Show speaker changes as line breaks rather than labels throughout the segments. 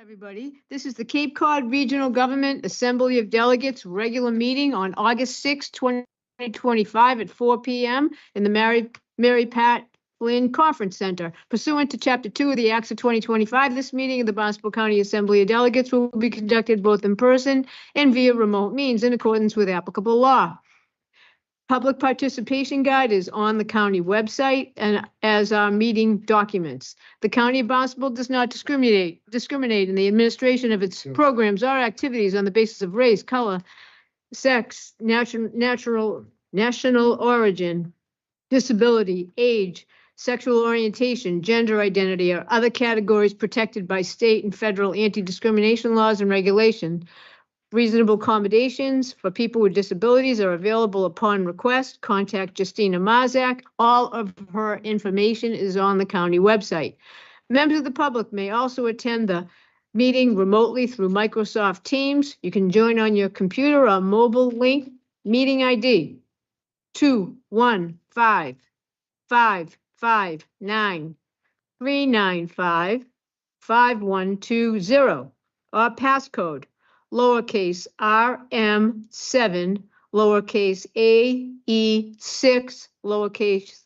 Everybody, this is the Cape Cod Regional Government Assembly of Delegates regular meeting on August 6, 2025 at 4 p.m. in the Mary Pat Flynn Conference Center. Pursuant to Chapter 2 of the Acts of 2025, this meeting of the Barnstable County Assembly of Delegates will be conducted both in person and via remote means in accordance with applicable law. Public participation guide is on the county website and as are meeting documents. The County of Barnstable does not discriminate in the administration of its programs or activities on the basis of race, color, sex, national origin, disability, age, sexual orientation, gender identity, or other categories protected by state and federal anti-discrimination laws and regulations. Reasonable accommodations for people with disabilities are available upon request. Contact Justina Marzak. All of her information is on the county website. Members of the public may also attend the meeting remotely through Microsoft Teams. You can join on your computer or mobile link. Meeting ID 2155593955120 or passcode lowercase RM7, lowercase AE6, lowercase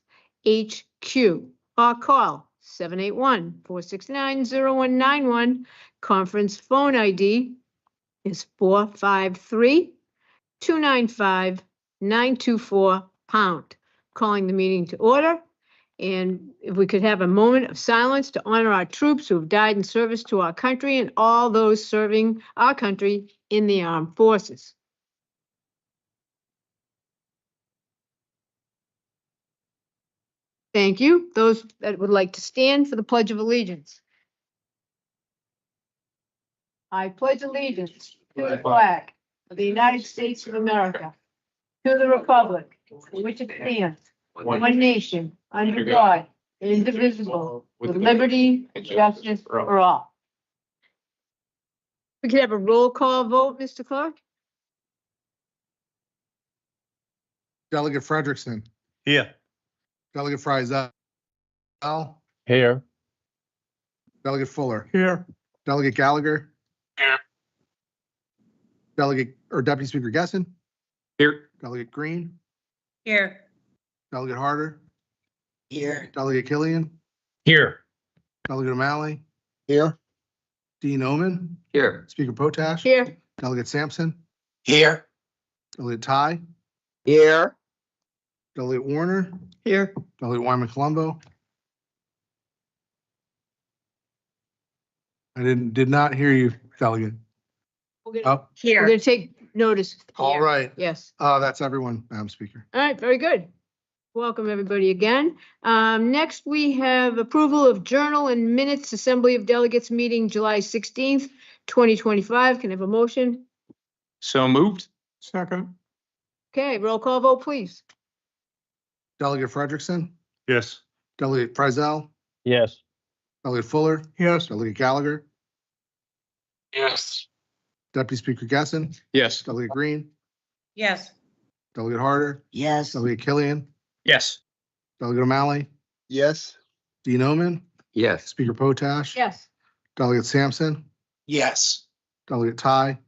HQ, or call 781-469-0191. Conference phone ID is 453-295-924#. Calling the meeting to order. And if we could have a moment of silence to honor our troops who have died in service to our country and all those serving our country in the armed forces. Thank you. Those that would like to stand for the Pledge of Allegiance. I pledge allegiance to the flag of the United States of America, to the republic for which it stands, one nation, under God, indivisible, with liberty and justice for all. We could have a roll call vote, Mr. Clark?
Delegate Frederickson.
Here.
Delegate Friesel.
Here.
Delegate Fuller.
Here.
Delegate Gallagher.
Here.
Deputy Speaker Gessen.
Here.
Delegate Green.
Here.
Delegate Harder.
Here.
Delegate Killian.
Here.
Delegate O'Malley.
Here.
Dean Omen.
Here.
Speaker Potash.
Here.
Delegate Sampson.
Here.
Delegate Ty.
Here.
Delegate Warner.
Here.
Delegate Wyman Colombo. I did not hear you, Delegate.
We're
Oh,
Here.
gonna take notice.
all right.
Yes.
That's everyone, Madam Speaker.
All right, very good. Welcome, everybody, again. Next, we have approval of journal and minutes, Assembly of Delegates meeting July 16th, 2025. Can I have a motion?
So moved.
Second.
Okay, roll call vote, please.
Delegate Frederickson.
Yes.
Delegate Friesel.
Yes.
Delegate Fuller.
Yes.
Delegate Gallagher.
Yes.
Deputy Speaker Gessen.
Yes.
Delegate Green.
Yes.
Delegate Harder.
Yes.
Delegate Killian.
Yes.
Delegate O'Malley.
Yes.
Dean Omen.
Yes.
Speaker Potash.
Yes.
Delegate Sampson.
Yes.
Delegate Ty.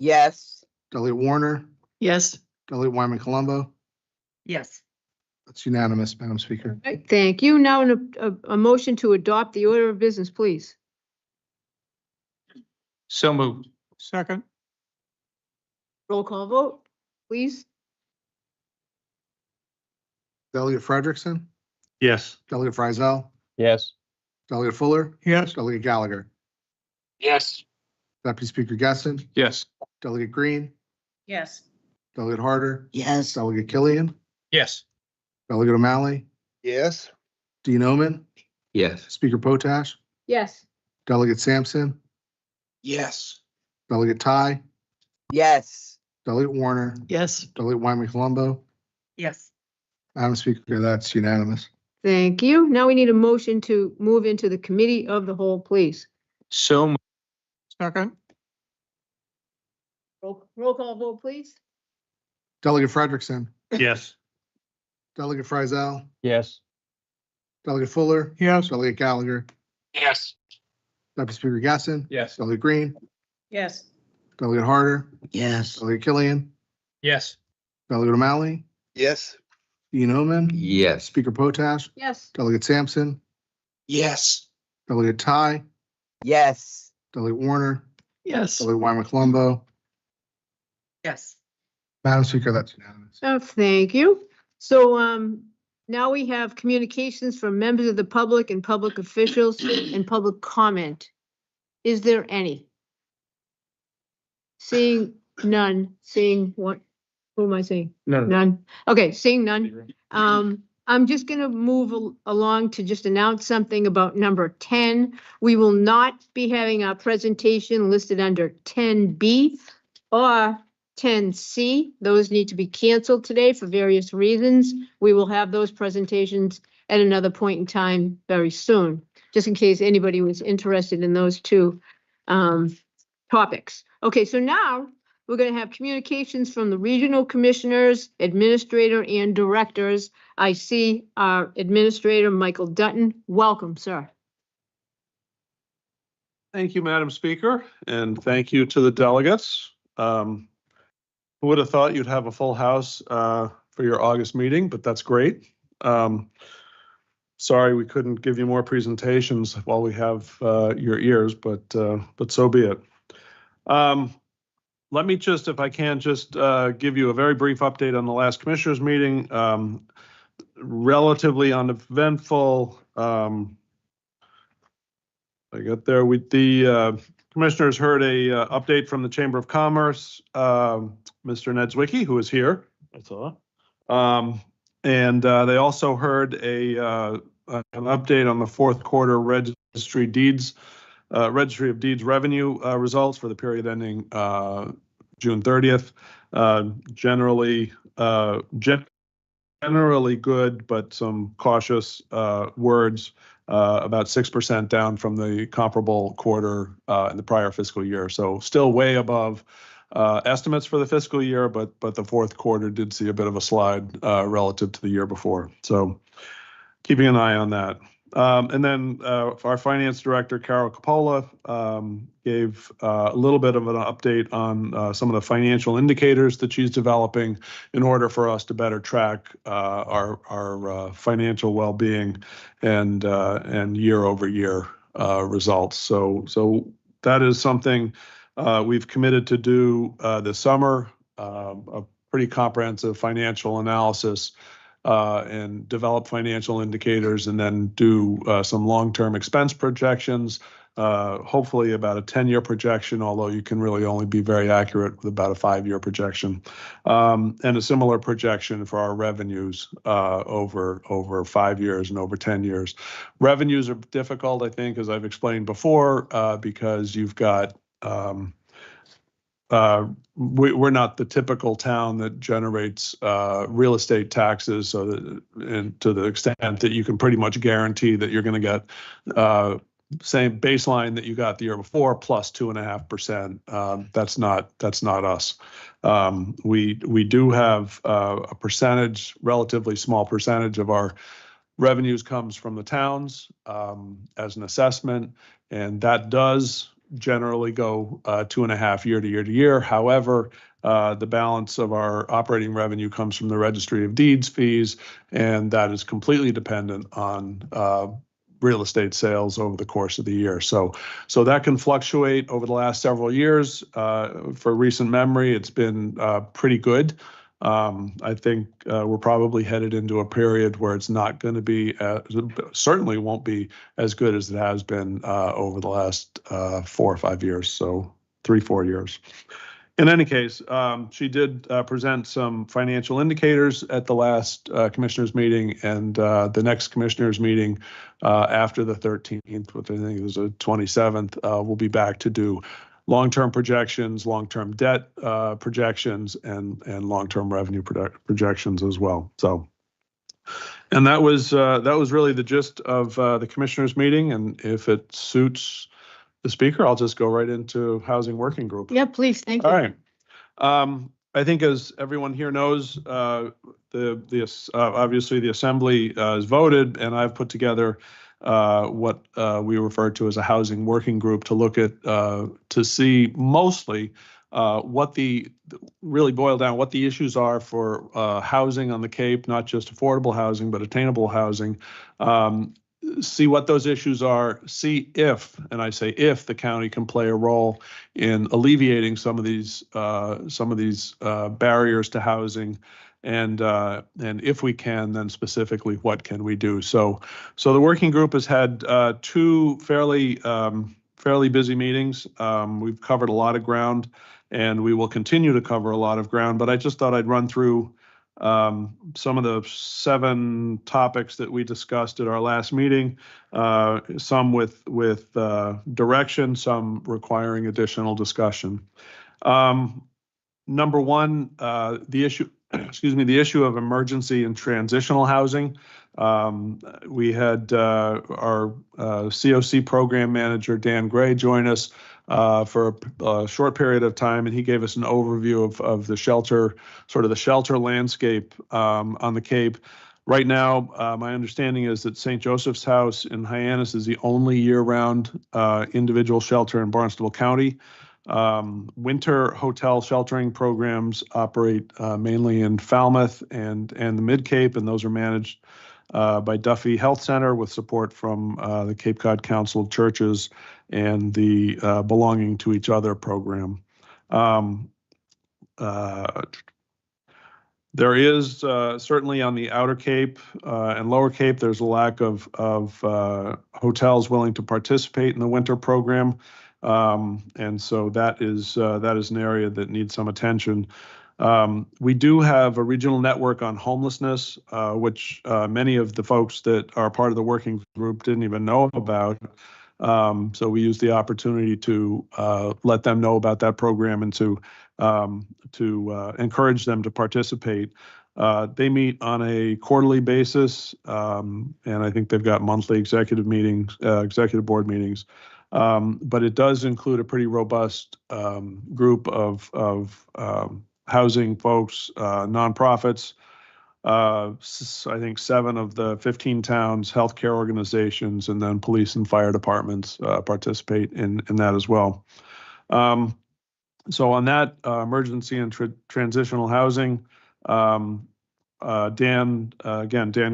Yes.
Delegate Warner.
Yes.
Delegate Wyman Colombo.
Yes.
That's unanimous, Madam Speaker.
All right, thank you. Now, a motion to adopt the order of business, please.
So moved.
Second.
Roll call vote, please.
Delegate Frederickson.
Yes.
Delegate Friesel.
Yes.
Delegate Fuller.
Yes.
Delegate Gallagher.
Yes.
Deputy Speaker Gessen.
Yes.
Delegate Green.
Yes.
Delegate Harder.
Yes.
Delegate Killian.
Yes.
Delegate O'Malley.
Yes.
Dean Omen.
Yes.
Speaker Potash.
Yes.
Delegate Sampson.
Yes.
Delegate Ty.
Yes.
Delegate Warner.
Yes.
Delegate Wyman Colombo.
Yes.
Madam Speaker, that's unanimous.
Thank you. Now we need a motion to move into the committee of the whole, please.
So moved.
Second.
Roll call vote, please.
Delegate Frederickson.
Yes.
Delegate Friesel.
Yes.
Delegate Fuller.
Yes.
Delegate Gallagher.
Yes.
Deputy Speaker Gasson.
Yes.
Delegate Green.
Yes.
Delegate Harder.
Yes.
Delegate Killian.
Yes.
Delegate O'Malley.
Yes.
Dean Omen.
Yes.
Speaker Potash.
Yes.
Delegate Sampson.
Yes.
Delegate Ty.
Yes.
Delegate Warner.
Yes.
Delegate Wyman Colombo.
Yes.
Madam Speaker, that's unanimous.
Oh, thank you. So, now we have communications from members of the public and public officials and public comment. Is there any? Seeing none, seeing what, who am I seeing?
No.
None. Okay, seeing none. I'm just gonna move along to just announce something about number 10. We will not be having our presentation listed under 10B or 10C. Those need to be canceled today for various reasons. We will have those presentations at another point in time very soon, just in case anybody was interested in those two topics. Okay, so now we're going to have communications from the regional commissioners, administrator, and directors. I see our administrator, Michael Dutton. Welcome, sir.
Thank you, Madam Speaker, and thank you to the delegates. Who would have thought you'd have a full house for your August meeting, but that's great. Sorry we couldn't give you more presentations while we have your ears, but so be it. Let me just, if I can, just give you a very brief update on the last commissioners meeting. Relatively uneventful. I got there with the commissioners heard a update from the Chamber of Commerce, Mr. Ned Zwicky, who is here, I saw. And they also heard an update on the fourth quarter Registry of Deeds revenue results for the period ending June 30th. Generally good, but some cautious words. About 6% down from the comparable quarter in the prior fiscal year. So still way above estimates for the fiscal year, but the fourth quarter did see a bit of a slide relative to the year before. So keeping an eye on that. And then our finance director, Carol Coppola, gave a little bit of an update on some of the financial indicators that she's developing in order for us to better track our financial well-being and year-over-year results. So that is something we've committed to do this summer, a pretty comprehensive financial analysis and develop financial indicators, and then do some long-term expense projections, hopefully about a 10-year projection, although you can really only be very accurate with about a 5-year projection, and a similar projection for our revenues over 5 years and over 10 years. Revenues are difficult, I think, as I've explained before, because you've got we're not the typical town that generates real estate taxes, so that, and to the extent that you can pretty much guarantee that you're going to get same baseline that you got the year before plus 2.5%. That's not us. We do have a percentage, relatively small percentage of our revenues comes from the towns as an assessment, and that does generally go 2.5 year to year to year. However, the balance of our operating revenue comes from the Registry of Deeds fees, and that is completely dependent on real estate sales over the course of the year. So that can fluctuate over the last several years. For recent memory, it's been pretty good. I think we're probably headed into a period where it's not going to be, certainly won't be as good as it has been over the last 4 or 5 years, so 3-4 years. In any case, she did present some financial indicators at the last commissioners meeting, and the next commissioners meeting after the 13th, which I think is the 27th, we'll be back to do long-term projections, long-term debt projections, and long-term revenue projections as well. So, and that was really the gist of the commissioners meeting. And if it suits the speaker, I'll just go right into Housing Working Group.
Yeah, please, thank you.
All right. I think, as everyone here knows, obviously the Assembly has voted, and I've put together what we refer to as a housing working group to look at, to see mostly what really boil down what the issues are for housing on the Cape, not just affordable housing, but attainable housing. See what those issues are, see if, and I say if, the county can play a role in alleviating some of these barriers to housing, and if we can, then specifically what can we do? So the working group has had two fairly busy meetings. We've covered a lot of ground, and we will continue to cover a lot of ground. But I just thought I'd run through some of the 7 topics that we discussed at our last meeting, some with direction, some requiring additional discussion. Number one, the issue of emergency and transitional housing. We had our COC program manager, Dan Gray, join us for a short period of time, and he gave us an overview of the shelter, sort of the shelter landscape on the Cape. Right now, my understanding is that St. Joseph's House in Hyannis is the only year-round individual shelter in Barnstable County. Winter hotel sheltering programs operate mainly in Falmouth and the Mid-Cape, and those are managed by Duffy Health Center with support from the Cape Cod Council of Churches and the Belonging to Each Other program. There is certainly on the Outer Cape and Lower Cape, there's a lack of hotels willing to participate in the winter program. And so that is an area that needs some attention. We do have a regional network on homelessness, which many of the folks that are part of the working group didn't even know about. So we use the opportunity to let them know about that program and to encourage them to participate. They meet on a quarterly basis, and I think they've got monthly executive board meetings. But it does include a pretty robust group of housing folks, nonprofits. I think 7 of the 15 towns, healthcare organizations, and then police and fire departments participate in that as well. So on that emergency and transitional housing, Dan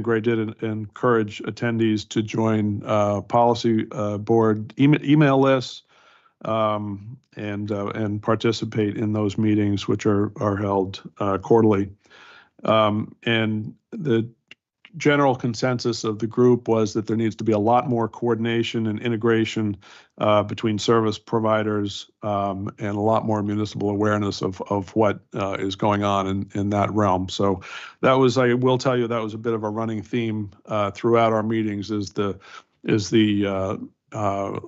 Gray did encourage attendees to join policy board email lists and participate in those meetings, which are held quarterly. And the general consensus of the group was that there needs to be a lot more coordination and integration between service providers and a lot more municipal awareness of what is going on in that realm. So that was, I will tell you, that was a bit of a running theme throughout our meetings, is the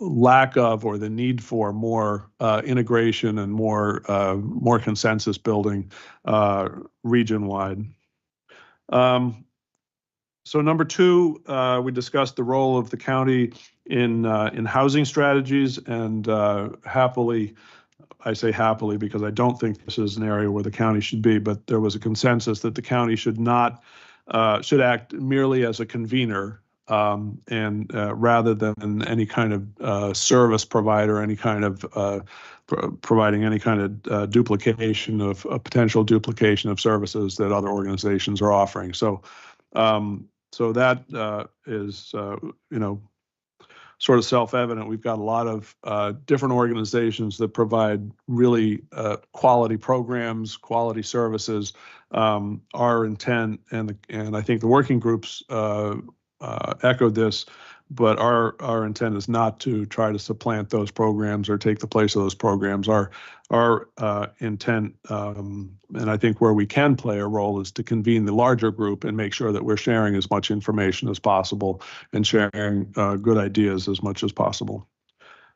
lack of, or the need for, more integration and more consensus building region-wide. So number 2, we discussed the role of the county in housing strategies, and happily, I say happily because I don't think this is an area where the county should be, but there was a consensus that the county should act merely as a convener, and rather than any kind of service provider, any kind of providing any kind of duplication of potential duplication of services that other organizations are offering. So that is, sort of self-evident. We've got a lot of different organizations that provide really quality programs, quality services. Our intent, and I think the working groups echoed this, but our intent is not to try to supplant those programs or take the place of those programs. Our intent, and I think where we can play a role, is to convene the larger group and make sure that we're sharing as much information as possible and sharing good ideas as much as possible.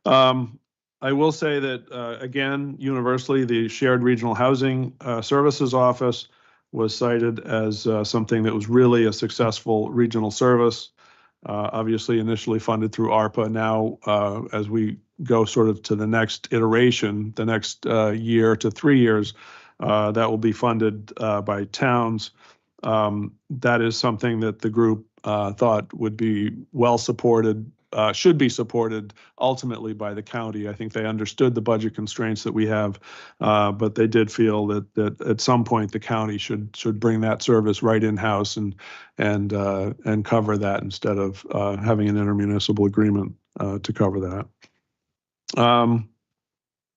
I will say that, again, universally, the Shared Regional Housing Services Office was cited as something that was really a successful regional service. Obviously, initially funded through ARPA. Now, as we go sort of to the next iteration, the next year to 3 years, that will be funded by towns. That is something that the group thought would be well supported, should be supported ultimately by the county. I think they understood the budget constraints that we have, but they did feel that at some point the county should bring that service right in-house and cover that instead of having an intermunicipal agreement to cover that.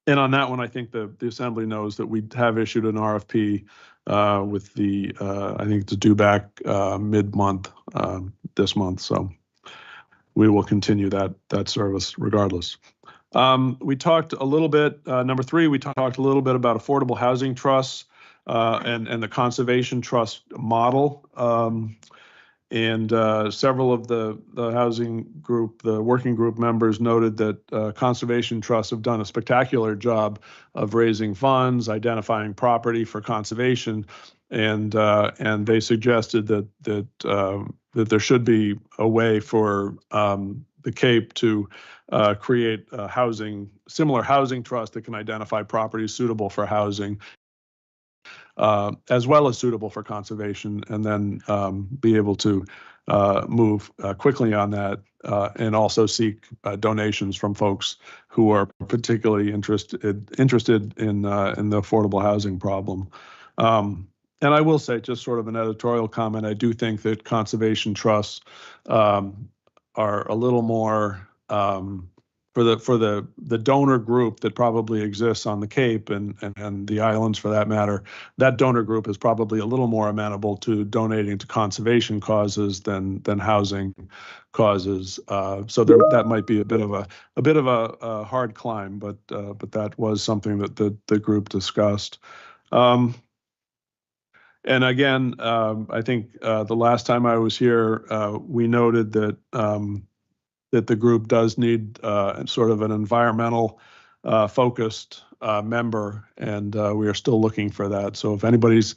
And on that one, I think the Assembly knows that we have issued an RFP with the, I think it's due back mid-month this month. So we will continue that service regardless. We talked a little bit, number 3, we talked a little bit about affordable housing trusts and the conservation trust model. And several of the housing group, the working group members noted that conservation trusts have done a spectacular job of raising funds, identifying property for conservation, and they suggested that there should be a way for the Cape to create a similar housing trust that can identify properties suitable for housing, as well as suitable for conservation, and then be able to move quickly on that, and also seek donations from folks who are particularly interested in the affordable housing problem. And I will say, just sort of an editorial comment, I do think that conservation trusts are a little more for the donor group that probably exists on the Cape and the islands for that matter. That donor group is probably a little more amenable to donating to conservation causes than housing causes. So that might be a bit of a hard climb, but that was something that the group discussed. And again, I think the last time I was here, we noted that that the group does need sort of an environmental focused member, and we are still looking for that. So if anybody's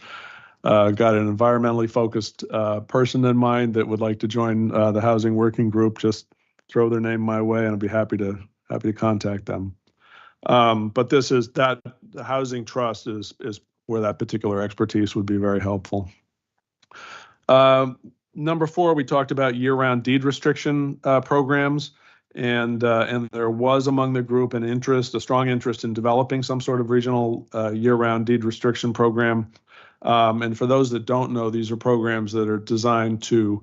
got an environmentally focused person in mind that would like to join the housing working group, just throw their name my way, and I'd be happy to contact them. But the housing trust is where that particular expertise would be very helpful. Number 4, we talked about year-round deed restriction programs, and there was among the group a strong interest in developing some sort of regional year-round deed restriction program. And for those that don't know, these are programs that are designed to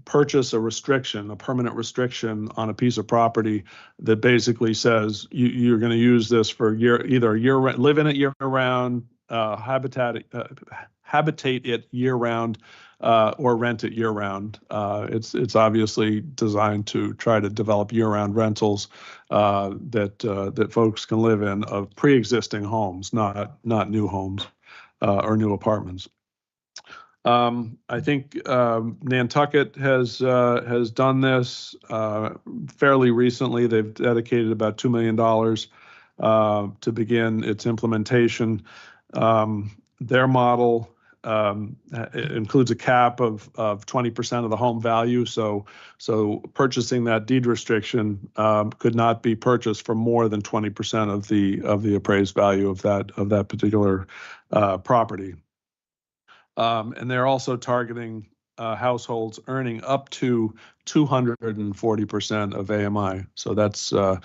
purchase a permanent restriction on a piece of property that basically says you're going to use this for live in it year-round, habitate it year-round, or rent it year-round. It's obviously designed to try to develop year-round rentals that folks can live in of pre-existing homes, not new homes or new apartments. I think Nantucket has done this fairly recently. They've dedicated about $2 million to begin its implementation. Their model includes a cap of 20% of the home value. So purchasing that deed restriction could not be purchased for more than 20% of the appraised value of that particular property. And they're also targeting households earning up to 240% of AMI. So that's a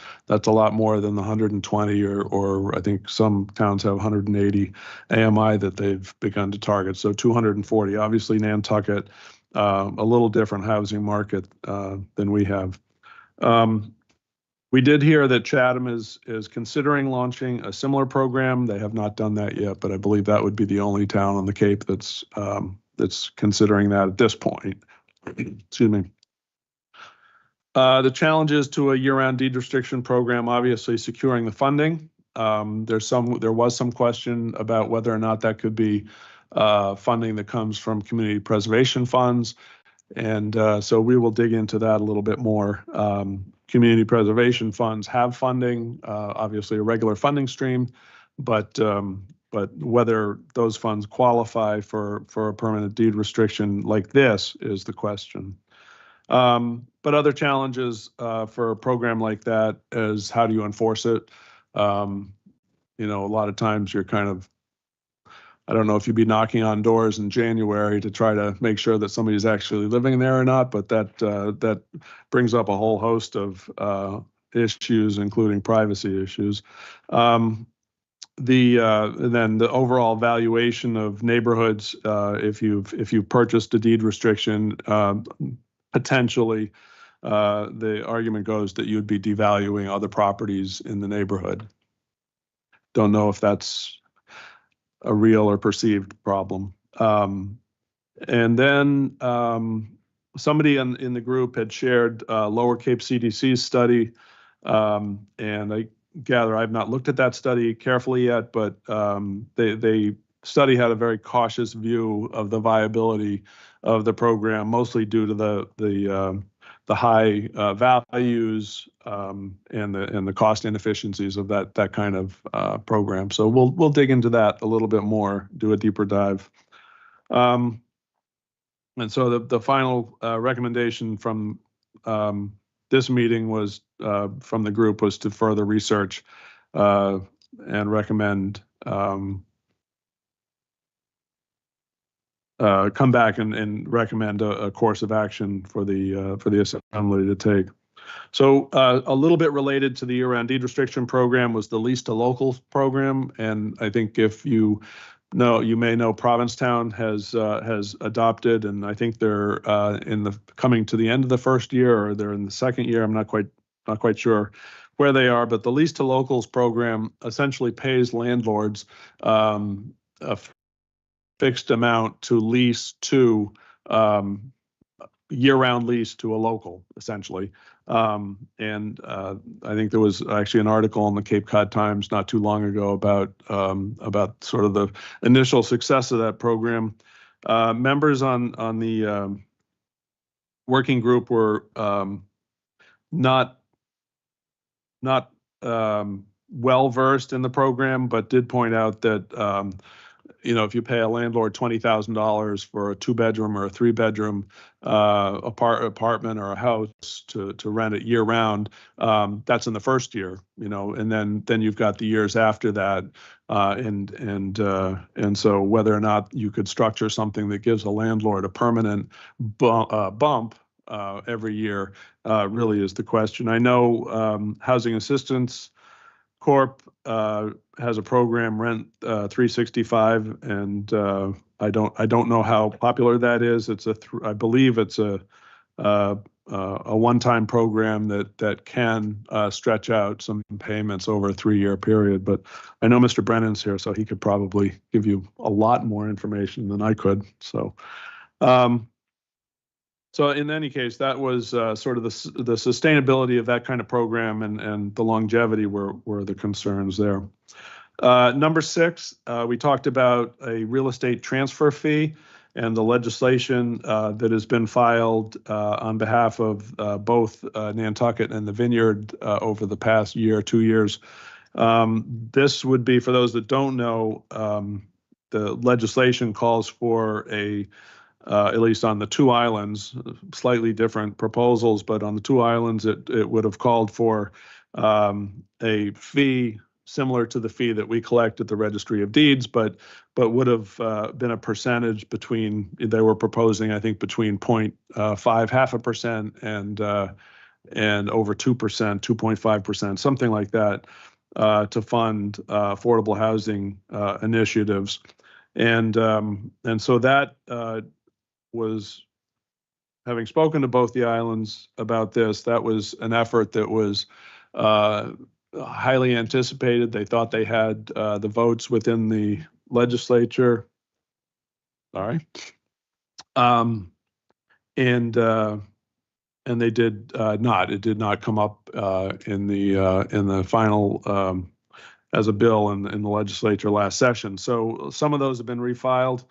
lot more than the 120 or I think some towns have 180 AMI that they've begun to target. So 240. Obviously, Nantucket, a little different housing market than we have. We did hear that Chatham is considering launching a similar program. They have not done that yet, but I believe that would be the only town on the Cape that's considering that at this point. Excuse me. The challenges to a year-round deed restriction program, obviously securing the funding. There was some question about whether or not that could be funding that comes from community preservation funds. And so we will dig into that a little bit more. Community preservation funds have funding, obviously a regular funding stream, but whether those funds qualify for a permanent deed restriction like this is the question. But other challenges for a program like that is how do you enforce it? A lot of times you're kind of I don't know if you'd be knocking on doors in January to try to make sure that somebody's actually living there or not, but that brings up a whole host of issues, including privacy issues. And then the overall valuation of neighborhoods, if you've purchased a deed restriction, potentially, the argument goes that you'd be devaluing other properties in the neighborhood. Don't know if that's a real or perceived problem. And then somebody in the group had shared Lower Cape CDC's study, and I gather I've not looked at that study carefully yet, but they study had a very cautious view of the viability of the program, mostly due to the high values and the cost inefficiencies of that kind of program. So we'll dig into that a little bit more, do a deeper dive. And so the final recommendation from this meeting was from the group was to further research and recommend come back and recommend a course of action for the assembly to take. So a little bit related to the year-round deed restriction program was the lease to locals program, and I think if you may know Provincetown has adopted, and I think they're coming to the end of the first year, or they're in the second year. I'm not quite sure where they are, but the lease to locals program essentially pays landlords a fixed amount to lease to year-round lease to a local, essentially. And I think there was actually an article in the Cape Cod Times not too long ago about sort of the initial success of that program. Members on the working group were not well versed in the program, but did point out that if you pay a landlord $20,000 for a 2-bedroom or a 3-bedroom apartment or a house to rent it year round, that's in the first year, and then you've got the years after that, and so whether or not you could structure something that gives a landlord a permanent bump every year really is the question. I know Housing Assistance Corp has a program, Rent 365, and I don't know how popular that is. I believe it's a one-time program that can stretch out some payments over a 3-year period. But I know Mr. Brennan's here, so he could probably give you a lot more information than I could. So. So in any case, that was sort of the sustainability of that kind of program and the longevity were the concerns there. Number 6, we talked about a real estate transfer fee and the legislation that has been filed on behalf of both Nantucket and the Vineyard over the past year, 2 years. This would be, for those that don't know, the legislation calls for at least on the 2 islands, slightly different proposals, but on the 2 islands, it would have called for a fee similar to the fee that we collect at the Registry of Deeds, but would have been a percentage they were proposing, I think, between 0.5% and over 2%, 2.5%, something like that, to fund affordable housing initiatives. And so that was, having spoken to both the islands about this, that was an effort that was highly anticipated. They thought they had the votes within the legislature. Sorry. And they did not. It did not come up in the final as a bill in the legislature last session. So some of those have been refiled.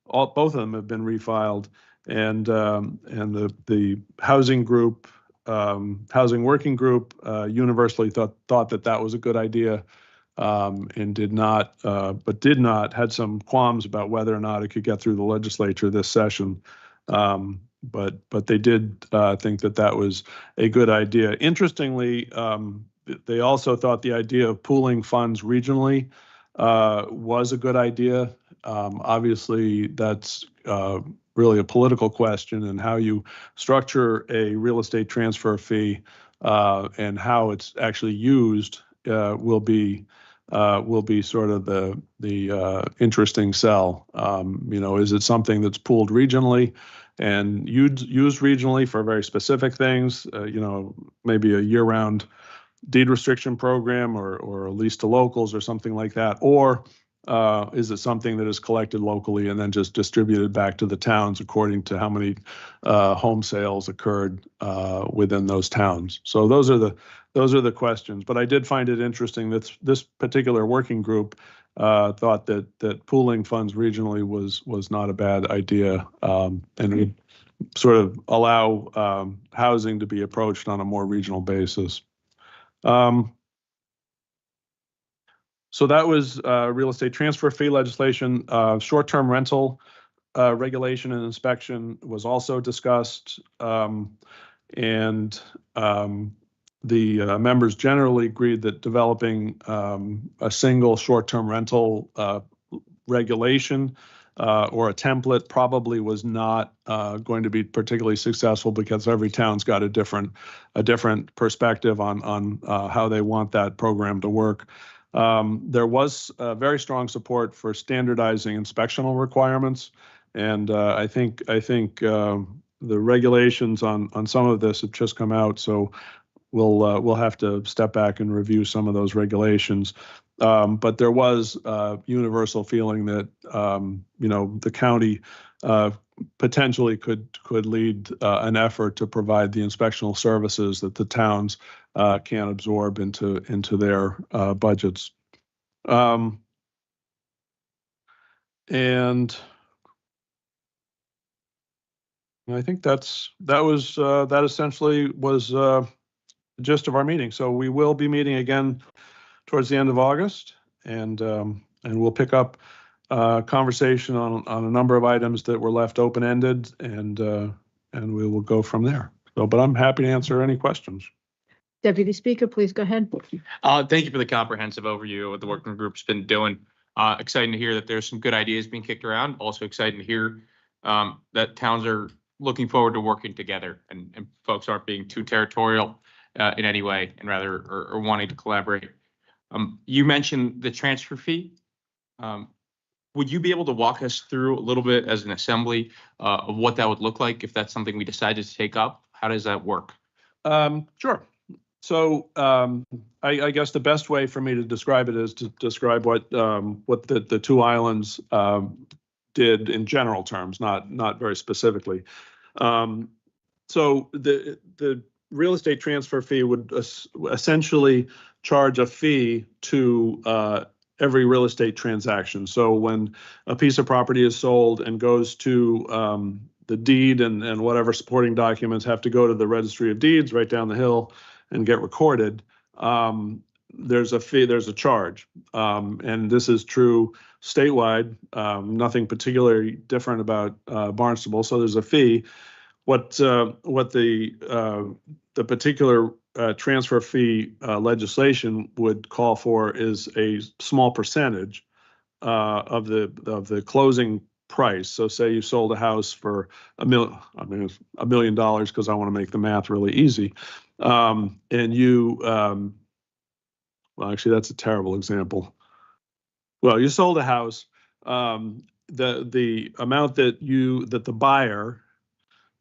Both of them have been refiled, and the housing group, housing working group, universally thought that was a good idea, and did not had some qualms about whether or not it could get through the legislature this session, but they did think that was a good idea. Interestingly, they also thought the idea of pooling funds regionally was a good idea. Obviously, that's really a political question, and how you structure a real estate transfer fee and how it's actually used will be sort of the interesting sell. Is it something that's pooled regionally and used regionally for very specific things? Maybe a year-round deed restriction program or a lease to locals or something like that, or is it something that is collected locally and then just distributed back to the towns according to how many home sales occurred within those towns? So those are the questions. But I did find it interesting that this particular working group thought that pooling funds regionally was not a bad idea, and would sort of allow housing to be approached on a more regional basis. So that was real estate transfer fee legislation. Short-term rental regulation and inspection was also discussed. The members generally agreed that developing a single short-term rental regulation or a template probably was not going to be particularly successful, because every town's got a different perspective on how they want that program to work. There was very strong support for standardizing inspectional requirements, and I think the regulations on some of this have just come out, so we'll have to step back and review some of those regulations. But there was universal feeling that the county potentially could lead an effort to provide the inspectional services that the towns can absorb into their budgets. And I think that essentially was the gist of our meeting. So we will be meeting again towards the end of August, and we'll pick up conversation on a number of items that were left open-ended, and we will go from there. So, but I'm happy to answer any questions.
Deputy Speaker, please go ahead.
Thank you for the comprehensive overview of what the working group's been doing. Exciting to hear that there's some good ideas being kicked around. Also exciting to hear that towns are looking forward to working together, and folks aren't being too territorial in any way, and rather are wanting to collaborate. You mentioned the transfer fee. Would you be able to walk us through a little bit as an assembly of what that would look like if that's something we decided to take up? How does that work?
Sure. So I guess the best way for me to describe it is to describe what the two islands did in general terms, not very specifically. So the real estate transfer fee would essentially charge a fee to every real estate transaction. So when a piece of property is sold and goes to the deed and whatever supporting documents have to go to the registry of deeds right down the hill and get recorded, there's a fee, there's a charge. And this is true statewide, nothing particularly different about Barnstable. So there's a fee. What the particular transfer fee legislation would call for is a small percentage of the closing price. So say you sold a house for $1 million, because I want to make the math really easy. And you, well, actually, that's a terrible example. Well, you sold a house. The amount that the buyer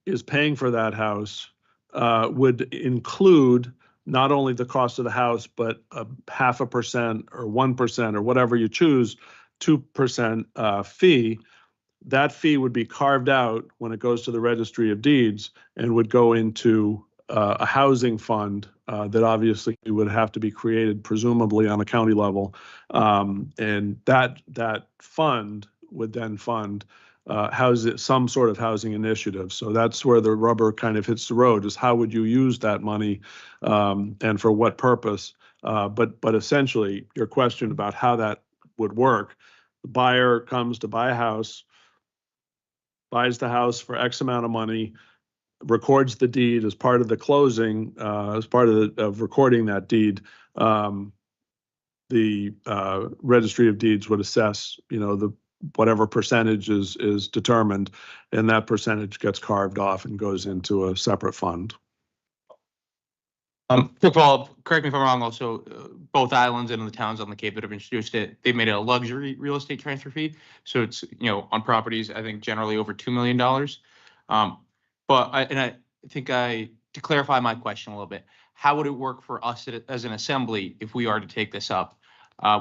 is paying for that house would include not only the cost of the house, but 0.5% or 1% or whatever you choose, 2% fee. That fee would be carved out when it goes to the registry of deeds and would go into a housing fund that obviously would have to be created, presumably on a county level. And that fund would then fund some sort of housing initiative. So that's where the rubber kind of hits the road, is how would you use that money and for what purpose? But essentially, your question about how that would work, the buyer comes to buy a house, buys the house for X amount of money, records the deed as part of the closing, as part of recording that deed. The registry of deeds would assess, whatever percentage is determined, and that percentage gets carved off and goes into a separate fund.
Quick follow-up, correct me if I'm wrong, also, both islands and the towns on the Cape that have introduced it, they've made it a luxury real estate transfer fee. So it's, on properties, I think generally over $2 million. But I think to clarify my question a little bit, how would it work for us as an assembly if we are to take this up?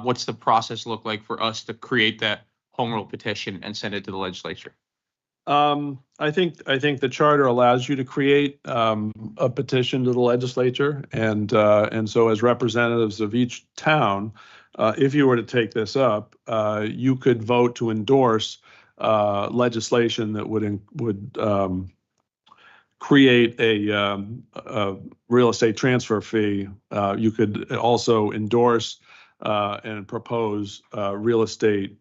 What's the process look like for us to create that home rule petition and send it to the legislature?
I think the charter allows you to create a petition to the legislature, and so as representatives of each town, if you were to take this up, you could vote to endorse legislation that would create a real estate transfer fee. You could also endorse and propose real estate.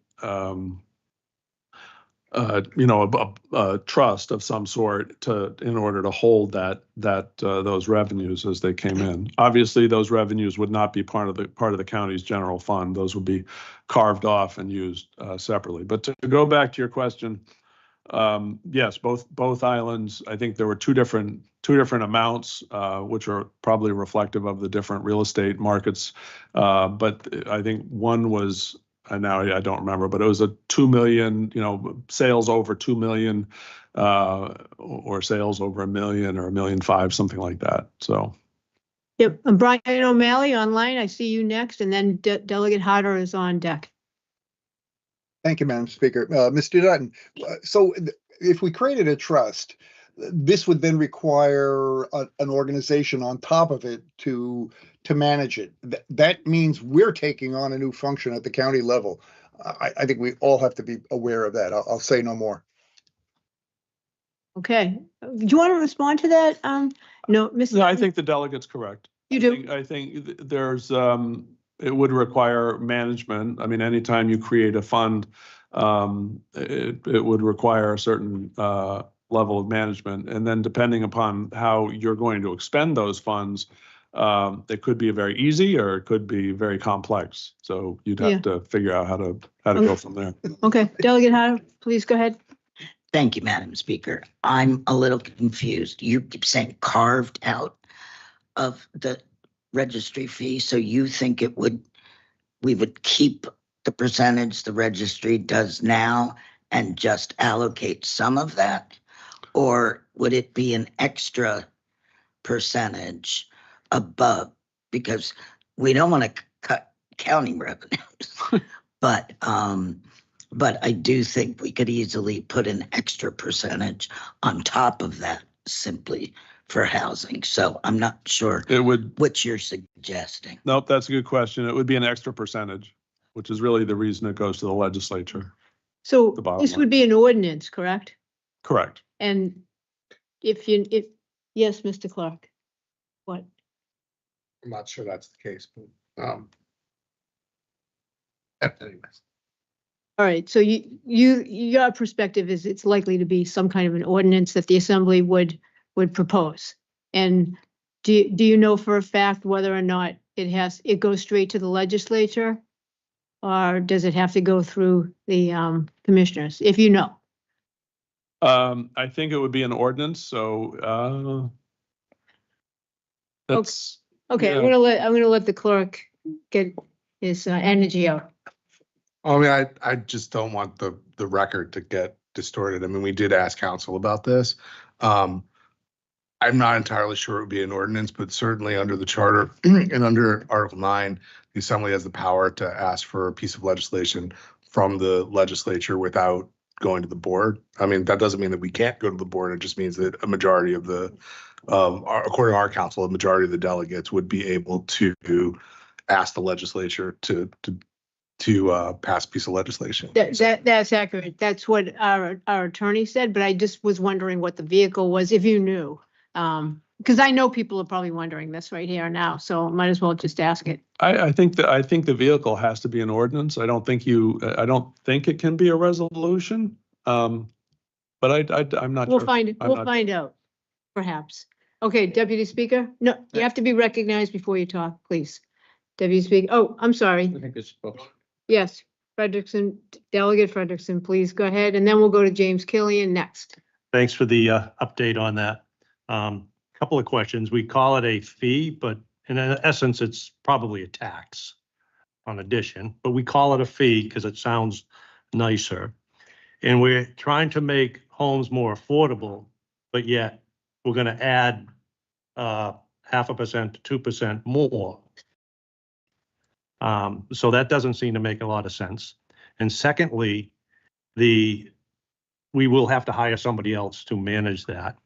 A trust of some sort in order to hold those revenues as they came in. Obviously, those revenues would not be part of the county's general fund. Those would be carved off and used separately. But to go back to your question, yes, both islands. I think there were two different amounts, which are probably reflective of the different real estate markets. But I think one was. And now I don't remember, but it was a 2 million, sales over 2 million, or sales over 1 million or 1.5 million, something like that. So.
Yep. And Brian O'Malley online. I see you next, and then Delegate Harder is on deck.
Thank you, Madam Speaker. Mr. Dutton, so if we created a trust, this would then require an organization on top of it to manage it. That means we're taking on a new function at the county level. I think we all have to be aware of that. I'll say no more.
Okay. Do you want to respond to that? No, Mr.
No, I think the delegate's correct.
You do?
I think there's, it would require management. I mean, anytime you create a fund, it would require a certain level of management. And then depending upon how you're going to expend those funds, it could be very easy or it could be very complex. So you'd have to figure out how to go from there.
Okay. Delegate Harder, please go ahead.
Thank you, Madam Speaker. I'm a little confused. You keep saying carved out of the registry fee. So you think we would keep the percentage the registry does now and just allocate some of that? Or would it be an extra percentage above? Because we don't want to cut county revenues, but I do think we could easily put an extra percentage on top of that simply for housing. So I'm not sure what you're suggesting.
Nope, that's a good question. It would be an extra percentage, which is really the reason it goes to the legislature.
So this would be an ordinance, correct?
Correct.
And yes, Mr. Clark, what?
I'm not sure that's the case, but anyways.
All right, so your perspective is it's likely to be some kind of an ordinance that the assembly would propose. And do you know for a fact whether or not it goes straight to the legislature, or does it have to go through the commissioners, if you know?
I think it would be an ordinance, so that's
okay.
Yeah.
I'm gonna let the clerk get his energy out.
I mean, I just don't want the record to get distorted. I mean, we did ask council about this. I'm not entirely sure it would be an ordinance, but certainly under the charter and under Article 9, the assembly has the power to ask for a piece of legislation from the legislature without going to the board. I mean, that doesn't mean that we can't go to the board. It just means that a majority of according to our council, a majority of the delegates would be able to ask the legislature to pass a piece of legislation.
That's accurate. That's what our attorney said, but I just was wondering what the vehicle was, if you knew. Because I know people are probably wondering this right here now, so might as well just ask it.
I think the vehicle has to be an ordinance. I don't think it can be a resolution. But I'm not
We'll
sure.
We'll find out, perhaps. Okay, Deputy Speaker? No, you have to be recognized before you talk, please. Deputy Speaker, oh, I'm sorry.
I think it's supposed.
Yes, Frederickson, Delegate Frederickson, please go ahead, and then we'll go to James Killian next.
Thanks for the update on that. Couple of questions. We call it a fee, but in essence, it's probably a tax on addition, but we call it a fee because it sounds nicer. And we're trying to make homes more affordable, but yet we're going to add 0.5% to 2% more. So that doesn't seem to make a lot of sense. And secondly, we will have to hire somebody else to manage that.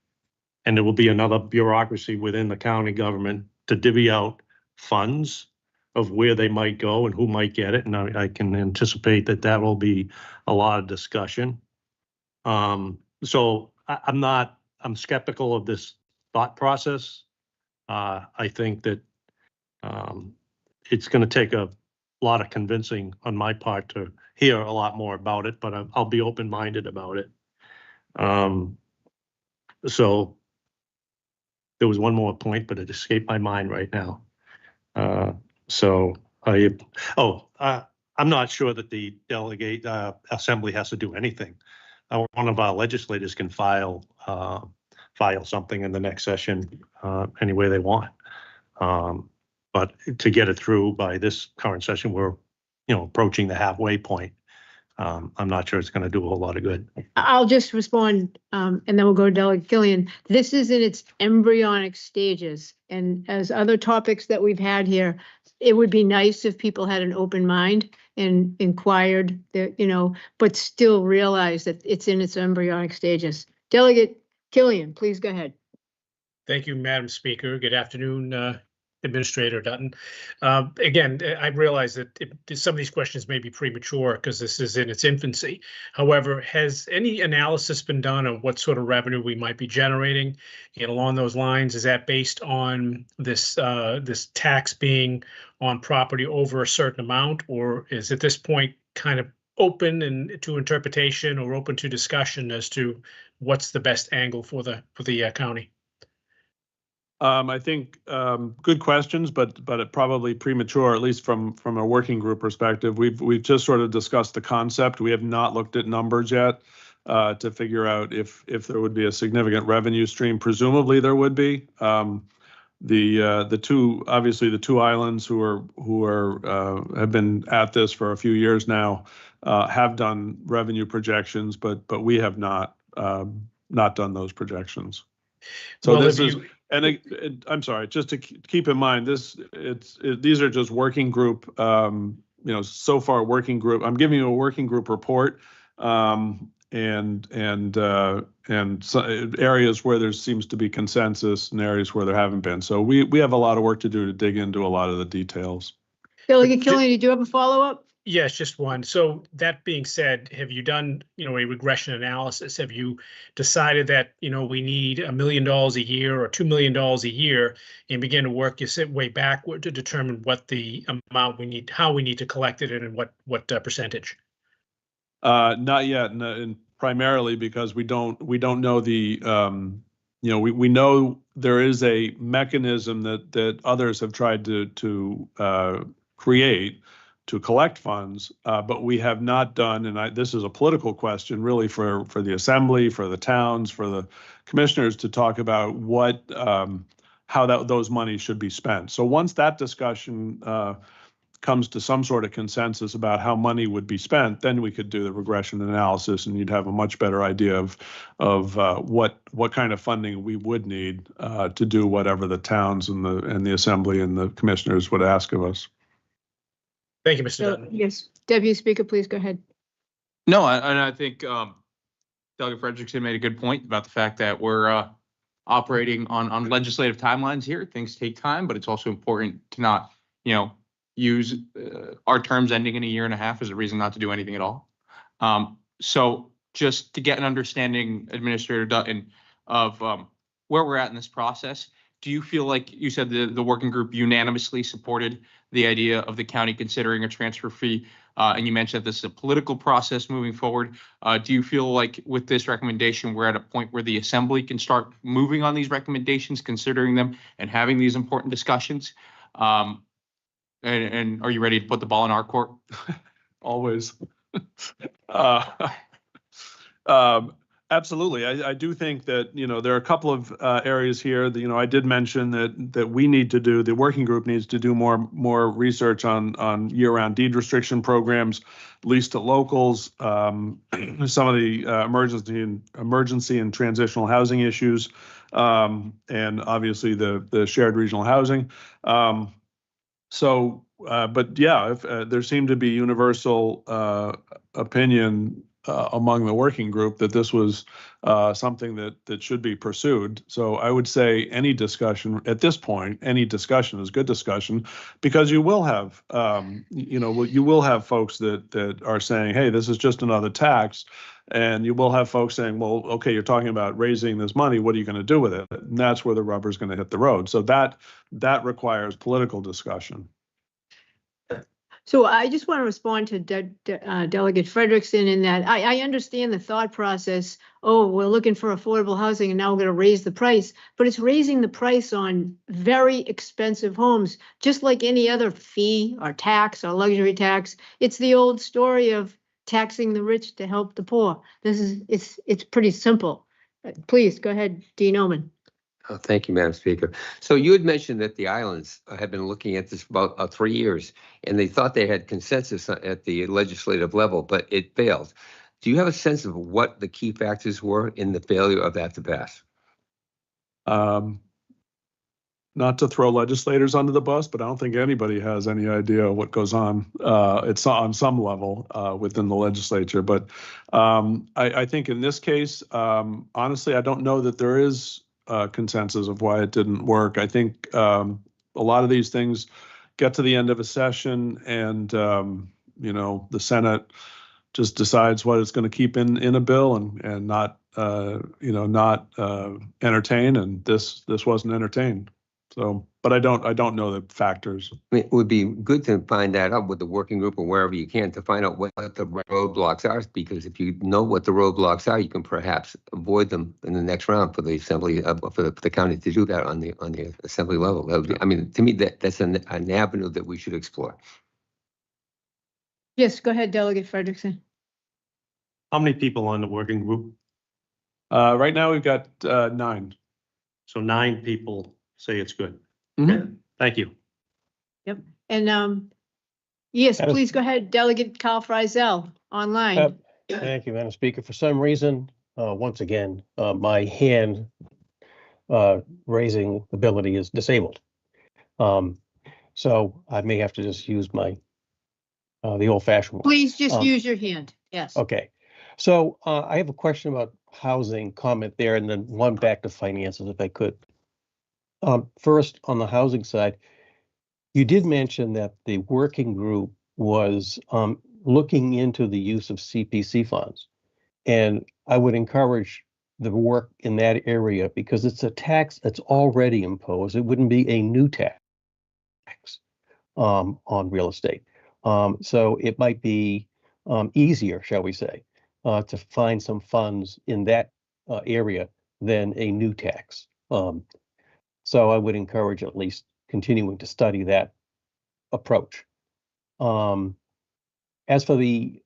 And there will be another bureaucracy within the county government to divvy out funds of where they might go and who might get it. And I can anticipate that that will be a lot of discussion. So I'm skeptical of this thought process. I think that it's going to take a lot of convincing on my part to hear a lot more about it, but I'll be open-minded about it. So there was one more point, but it escaped my mind right now. I'm not sure that the delegate assembly has to do anything. One of our legislators can file something in the next session any way they want. But to get it through by this current session, we're approaching the halfway point. I'm not sure it's going to do a whole lot of good.
I'll just respond, and then we'll go to Delegate Killian. This is in its embryonic stages, and as other topics that we've had here, it would be nice if people had an open mind and inquired, but still realize that it's in its embryonic stages. Delegate Killian, please go ahead.
Thank you, Madam Speaker. Good afternoon, Administrator Dutton. Again, I realize that some of these questions may be premature because this is in its infancy. However, has any analysis been done on what sort of revenue we might be generating? And along those lines, is that based on this tax being on property over a certain amount, or is at this point kind of open to interpretation or open to discussion as to what's the best angle for the county?
I think good questions, but it probably premature, at least from a working group perspective. We've just sort of discussed the concept. We have not looked at numbers yet to figure out if there would be a significant revenue stream. Presumably there would be. The two islands who have been at this for a few years now have done revenue projections, but we have not done those projections. So well, I'm sorry, just to keep in mind, these are just working group, so far working group. I'm giving you a working group report, and areas where there seems to be consensus and areas where there haven't been. So we have a lot of work to do to dig into a lot of the details.
Delegate Killian, did you have a follow-up?
Yes, just one. So that being said, have you done, a regression analysis? Have you decided that, we need $1 million a year or $2 million a year and begin to work your way backward to determine what the amount we need, how we need to collect it, and what percentage?
Not yet, and primarily because we don't know the, we know there is a mechanism that others have tried to create to collect funds, but we have not done, and this is a political question really for the assembly, for the towns, for the commissioners to talk about how those monies should be spent. So once that discussion comes to some sort of consensus about how money would be spent, then we could do the regression analysis, and you'd have a much better idea of what kind of funding we would need to do whatever the towns and the assembly and the commissioners would ask of us.
Thank you, Mr. Dutton.
Yes, Deputy Speaker, please go ahead.
No, and I think Delegate Frederickson made a good point about the fact that we're operating on legislative timelines here. Things take time, but it's also important to not, use our terms ending in a year and a half as a reason not to do anything at all. So just to get an understanding, Administrator Dutton, of where we're at in this process, do you feel like you said the working group unanimously supported the idea of the county considering a transfer fee? And you mentioned that this is a political process moving forward. Do you feel like with this recommendation, we're at a point where the assembly can start moving on these recommendations, considering them and having these important discussions? And are you ready to put the ball in our court?
always. Absolutely. I do think that, there are a couple of areas here that, I did mention that we need to do, the working group needs to do more research on year-round deed restriction programs, lease to locals, some of the emergency and transitional housing issues, and obviously the shared regional housing. But yeah, if, there seemed to be universal opinion among the working group that this was something that should be pursued. So I would say any discussion at this point, any discussion is good discussion, because you will have, you will have folks that are saying, hey, this is just another tax. And you will have folks saying, well, okay, you're talking about raising this money. What are you going to do with it? And that's where the rubber's going to hit the road. So that requires political discussion.
So I just want to respond to Delegate Frederickson in that I understand the thought process. Oh, we're looking for affordable housing and now we're going to raise the price, but it's raising the price on very expensive homes, just like any other fee or tax or luxury tax. It's the old story of taxing the rich to help the poor. It's pretty simple. Please go ahead, Dean Omen.
Oh, thank you, Madam Speaker. So you had mentioned that the islands have been looking at this for about 3 years, and they thought they had consensus at the legislative level, but it failed. Do you have a sense of what the key factors were in the failure of that to pass?
Not to throw legislators under the bus, but I don't think anybody has any idea what goes on. It's on some level within the legislature. But I think in this case, honestly, I don't know that there is consensus of why it didn't work. I think a lot of these things get to the end of a session and, the Senate just decides what it's going to keep in a bill and not, not entertain. And this wasn't entertained. So, but I don't know the factors.
I mean, it would be good to find that out with the working group or wherever you can to find out what the roadblocks are, because if you know what the roadblocks are, you can perhaps avoid them in the next round for the assembly, for the county to do that on the assembly level. That would be, I mean, to me, that's an avenue that we should explore.
Yes, go ahead, Delegate Frederickson.
How many people on the working group?
Right now, we've got 9.
So 9 people say it's good.
Mhm.
Thank you.
Yep. And yes, please go ahead, Delegate Carl Friesel online.
Thank you, Madam Speaker. For some reason, once again, my hand raising ability is disabled. So I may have to just use my the old-fashioned one.
Please just use your hand. Yes.
Okay. So I have a question about housing, comment there, and then one back to finances, if I could. First, on the housing side, you did mention that the working group was looking into the use of CPC funds. And I would encourage the work in that area because it's a tax that's already imposed. It wouldn't be a new tax on real estate. So it might be easier, shall we say, to find some funds in that area than a new tax. So I would encourage at least continuing to study that approach. As for the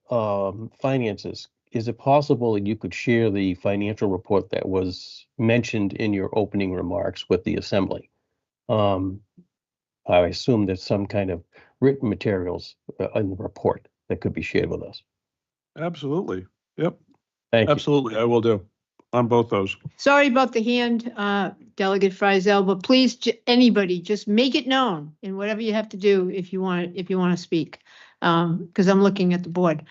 finances, is it possible that you could share the financial report that was mentioned in your opening remarks with the Assembly? I assume there's some kind of written materials in the report that could be shared with us.
Absolutely. Yep.
Thank you.
Absolutely. I will do on both those.
Sorry about the hand, Delegate Friesel, but please, anybody, just make it known in whatever you have to do if you want to speak, because I'm looking at the board.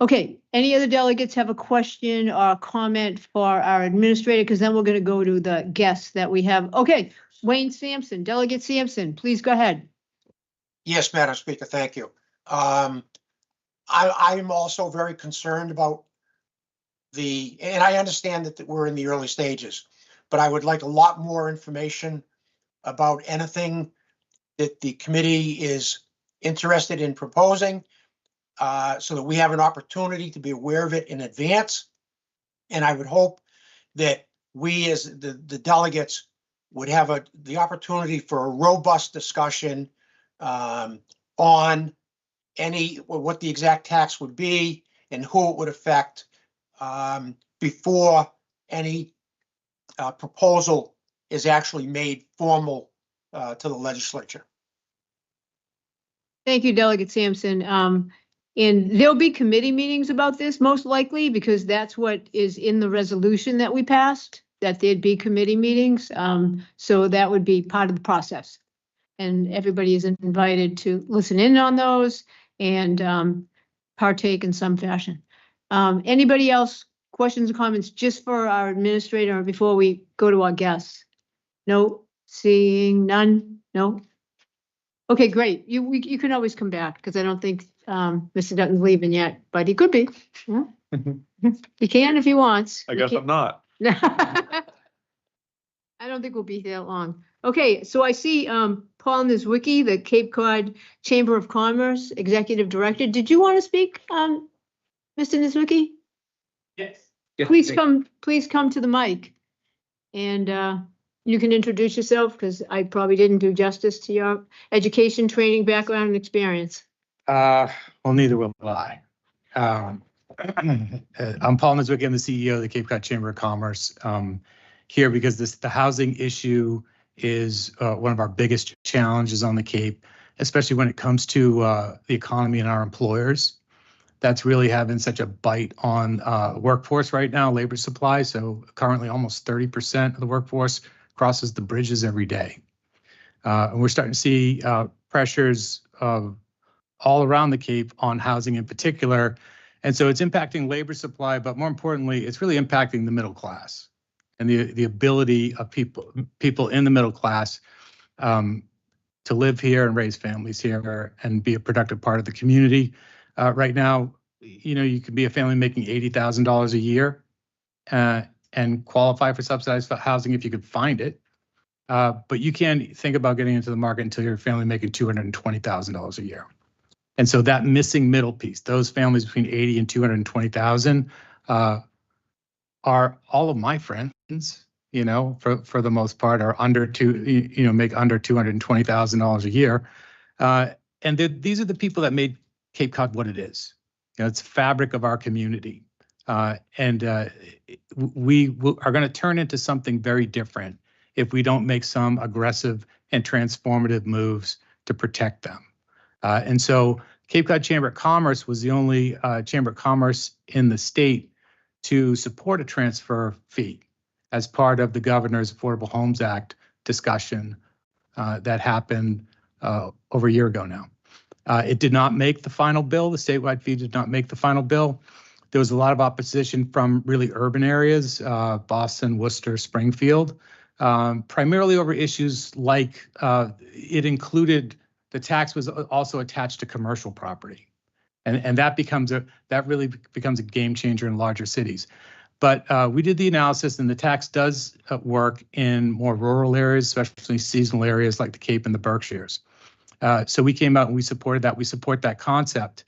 Okay, any other delegates have a question or comment for our administrator? Because then we're going to go to the guests that we have. Okay, Wayne Sampson, Delegate Sampson, please go ahead.
Yes, Madam Speaker, thank you. I'm also very concerned about and I understand that we're in the early stages, but I would like a lot more information about anything that the committee is interested in proposing, so that we have an opportunity to be aware of it in advance. And I would hope that we as the delegates would have the opportunity for a robust discussion on what the exact tax would be and who it would affect before any proposal is actually made formal to the legislature.
Thank you, Delegate Sampson. And there'll be committee meetings about this, most likely, because that's what is in the resolution that we passed, that there'd be committee meetings. So that would be part of the process. And everybody is invited to listen in on those and partake in some fashion. Anybody else, questions or comments just for our administrator before we go to our guests? No, seeing none, no? Okay, great. You can always come back because I don't think Mr. Dutton's leaving yet, but he could be. Yeah. He can if he wants.
I guess I'm not.
I don't think we'll be here that long. Okay, so I see Paul Nizwicki, the Cape Cod Chamber of Commerce Executive Director. Did you want to speak, Mr. Nizwicki?
Yes.
Please come to the mic. And you can introduce yourself because I probably didn't do justice to your education, training, background, and experience.
Well, neither will I. I'm Paul Nizwicki. I'm the CEO of the Cape Cod Chamber of Commerce. Here because the housing issue is one of our biggest challenges on the Cape, especially when it comes to the economy and our employers. That's really having such a bite on workforce right now, labor supply. So currently almost 30% of the workforce crosses the bridges every day. And we're starting to see pressures all around the Cape on housing in particular. And so it's impacting labor supply, but more importantly, it's really impacting the middle class and the ability of people in the middle class to live here and raise families here and be a productive part of the community. Right now, you can be a family making $80,000 a year and qualify for subsidized housing if you could find it. But you can't think about getting into the market until you're a family making $220,000 a year. And so that missing middle piece, those families between 80 and 220,000 are all of my friends, for the most part, are make under $220,000 a year. And these are the people that made Cape Cod what it is. It's the fabric of our community. And we are going to turn into something very different if we don't make some aggressive and transformative moves to protect them. And so Cape Cod Chamber of Commerce was the only Chamber of Commerce in the state to support a transfer fee as part of the Governor's Affordable Homes Act discussion that happened over a year ago now. It did not make the final bill. The statewide fee did not make the final bill. There was a lot of opposition from really urban areas, Boston, Worcester, Springfield, primarily over issues like it included, the tax was also attached to commercial property. And that really becomes a game changer in larger cities. But we did the analysis, and the tax does work in more rural areas, especially seasonal areas like the Cape and the Berkshires. So we came out and we supported that. We support that concept.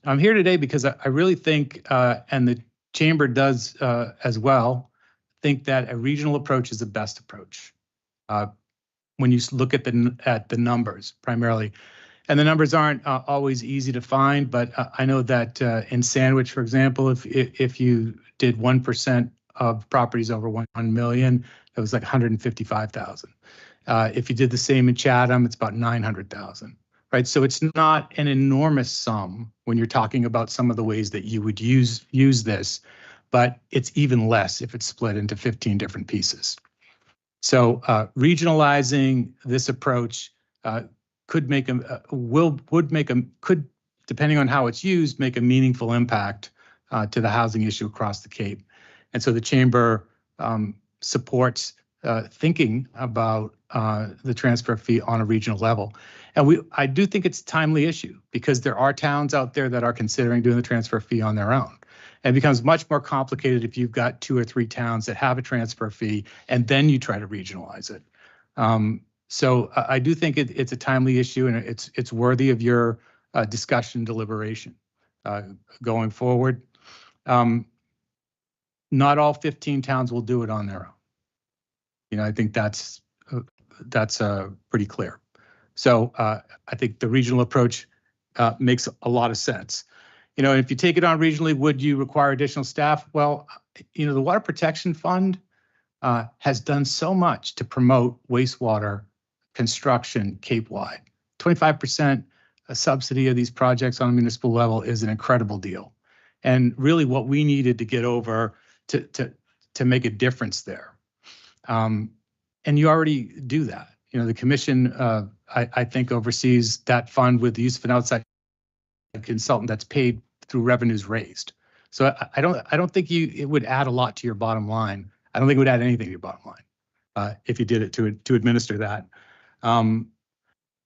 I'm here today because I really think, and the chamber does as well, think that a regional approach is the best approach. When you look at the numbers primarily. And the numbers aren't always easy to find, but I know that in Sandwich, for example, if you did 1% of properties over 1 million, it was like 155,000. If you did the same in Chatham, it's about 900,000, right? So it's not an enormous sum when you're talking about some of the ways that you would use this, but it's even less if it's split into 15 different pieces. So regionalizing this approach could, depending on how it's used, make a meaningful impact to the housing issue across the Cape. And so the chamber supports thinking about the transfer fee on a regional level. And I do think it's a timely issue because there are towns out there that are considering doing the transfer fee on their own. And it becomes much more complicated if you've got 2 or 3 towns that have a transfer fee and then you try to regionalize it. So I do think it's a timely issue, and it's worthy of your discussion and deliberation going forward. Not all 15 towns will do it on their own. I think that's pretty clear. So I think the regional approach makes a lot of sense. You know, if you take it on regionally, would you require additional staff? Well, you know, the Water Protection Fund has done so much to promote wastewater construction Cape-wide. 25% subsidy of these projects on a municipal level is an incredible deal. And really what we needed to get over to make a difference there. And you already do that. You know, the commission, I think, oversees that fund with the use of an outside consultant that's paid through revenues raised. So I don't think it would add a lot to your bottom line. I don't think it would add anything to your bottom line if you did it to administer that.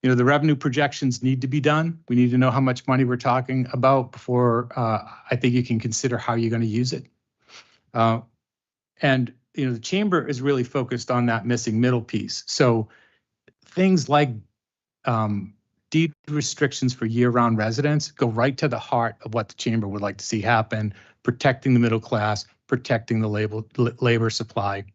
You know, the revenue projections need to be done. We need to know how much money we're talking about before I think you can consider how you're going to use it. And you know, the chamber is really focused on that missing middle piece. So things like deed restrictions for year-round residents go right to the heart of what the chamber would like to see happen, protecting the middle class, protecting the labor supply.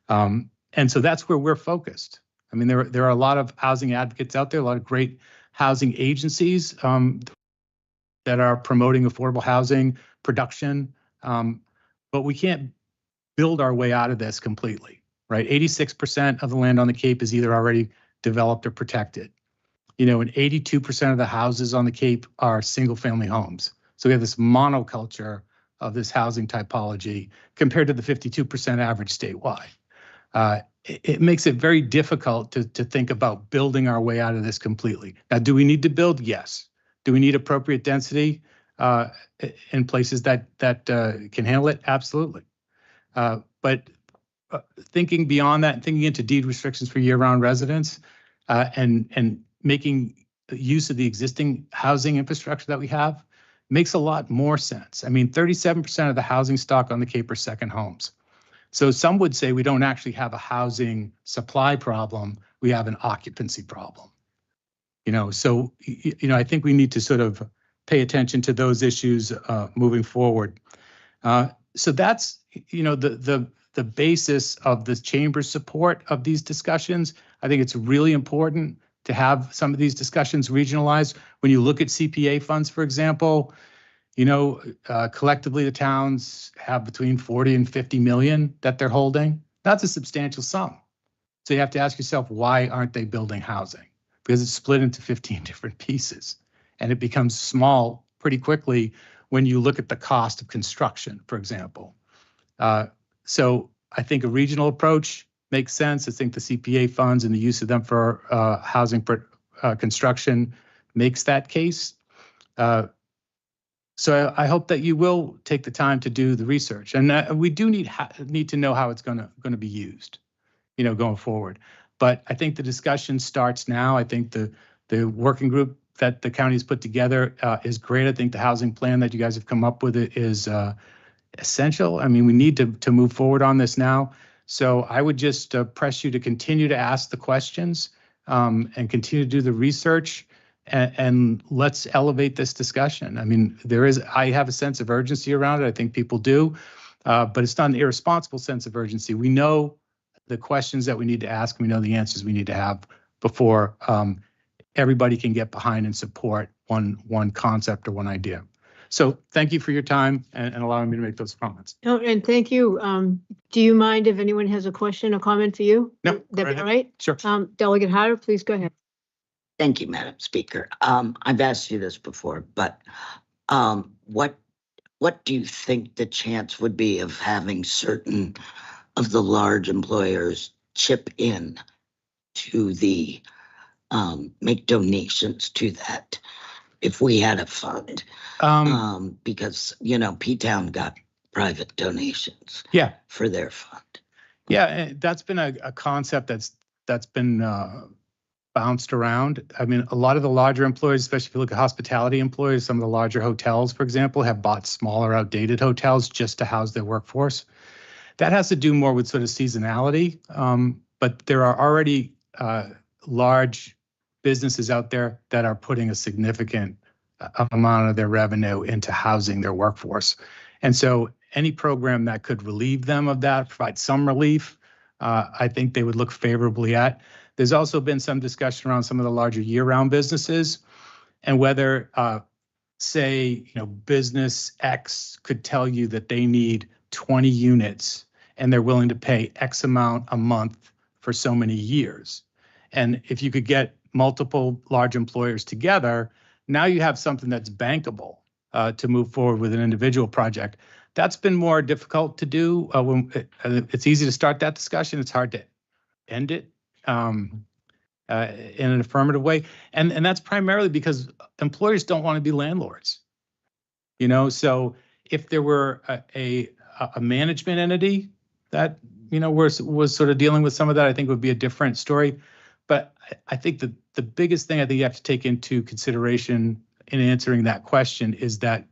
And so that's where we're focused. I mean, there are a lot of housing advocates out there, a lot of great housing agencies that are promoting affordable housing production, but we can't build our way out of this completely, right? 86% of the land on the Cape is either already developed or protected. You know, and 82% of the houses on the Cape are single-family homes. So we have this monoculture of this housing typology compared to the 52% average statewide. It makes it very difficult to think about building our way out of this completely. Now, do we need to build? Yes. Do we need appropriate density in places that can handle it? Absolutely. But thinking beyond that, thinking into deed restrictions for year-round residents and making use of the existing housing infrastructure that we have makes a lot more sense. I mean, 37% of the housing stock on the Cape are second homes. So some would say we don't actually have a housing supply problem, we have an occupancy problem. You know, so, you know, I think we need to sort of pay attention to those issues moving forward. So that's, you know, the basis of the chamber's support of these discussions. I think it's really important to have some of these discussions regionalized. When you look at CPA funds, for example, you know, collectively the towns have between 40 and 50 million that they're holding. That's a substantial sum. So you have to ask yourself, why aren't they building housing? Because it's split into 15 different pieces. And it becomes small pretty quickly when you look at the cost of construction, for example. So I think a regional approach makes sense. I think the CPA funds and the use of them for housing construction makes that case. So I hope that you will take the time to do the research, and we do need to know how it's going to be used, you know, going forward. But I think the discussion starts now. I think the working group that the county's put together is great. I think the housing plan that you guys have come up with is essential. I mean, we need to move forward on this now. So I would just press you to continue to ask the questions and continue to do the research. And let's elevate this discussion. I mean, I have a sense of urgency around it. I think people do, but it's not an irresponsible sense of urgency. We know the questions that we need to ask. We know the answers we need to have before everybody can get behind and support one concept or one idea. So thank you for your time and allowing me to make those comments.
Oh, and thank you. Do you mind if anyone has a question or comment for you?
No.
That'd be all right?
Sure.
Delegate Harder, please go ahead.
Thank you, Madam Speaker. I've asked you this before, but what do you think the chance would be of having certain of the large employers chip in to the make donations to that if we had a fund? Because, you know, P-Town got private donations for their fund.
Yeah, that's been a concept that's been bounced around. I mean, a lot of the larger employers, especially if you look at hospitality employers, some of the larger hotels, for example, have bought smaller, outdated hotels just to house their workforce. That has to do more with sort of seasonality, but there are already large businesses out there that are putting a significant amount of their revenue into housing their workforce. And so any program that could relieve them of that, provide some relief, I think they would look favorably at. There's also been some discussion around some of the larger year-round businesses. and whether, say, business X could tell you that they need 20 units and they're willing to pay X amount a month for so many years. And if you could get multiple large employers together, now you have something that's bankable to move forward with an individual project. That's been more difficult to do. It's easy to start that discussion. It's hard to end it in an affirmative way. And that's primarily because employers don't want to be landlords. So if there were a management entity that, was sort of dealing with some of that, I think would be a different story. But I think the biggest thing I think you have to take into consideration in answering that question is that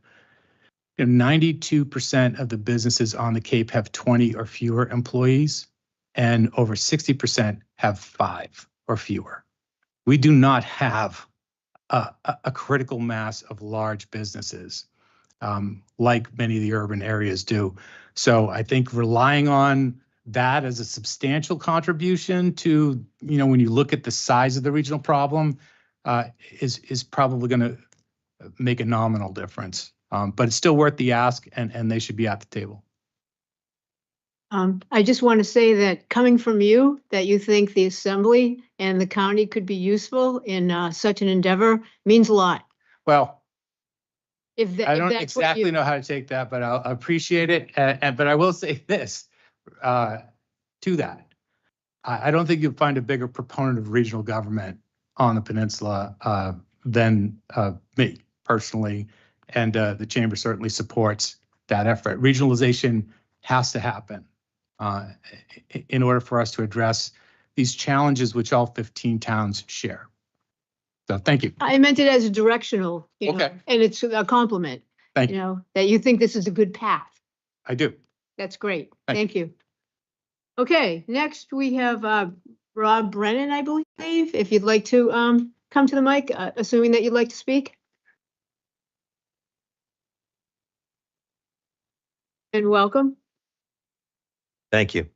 92% of the businesses on the Cape have 20 or fewer employees, and over 60% have 5 or fewer. We do not have a critical mass of large businesses like many of the urban areas do. So I think relying on that as a substantial contribution to, when you look at the size of the regional problem, is probably going to make a nominal difference. But it's still worth the ask, and they should be at the table.
I just want to say that coming from you, that you think the assembly and the county could be useful in such an endeavor means a lot.
Well,
If
I don't exactly know how to take that, but I'll appreciate it. But I will say this to that. I don't think you'll find a bigger proponent of regional government on the peninsula than me personally. And the chamber certainly supports that effort. Regionalization has to happen in order for us to address these challenges which all 15 towns share. So thank you.
I meant it as a directional,
Okay.
And it's a compliment.
Thank you.
That you think this is a good path.
I do.
That's great.
Thank
Thank you. Okay, next we have Rob Brennan, I believe, if you'd like to come to the mic, assuming that you'd like to speak. And welcome.
Thank you.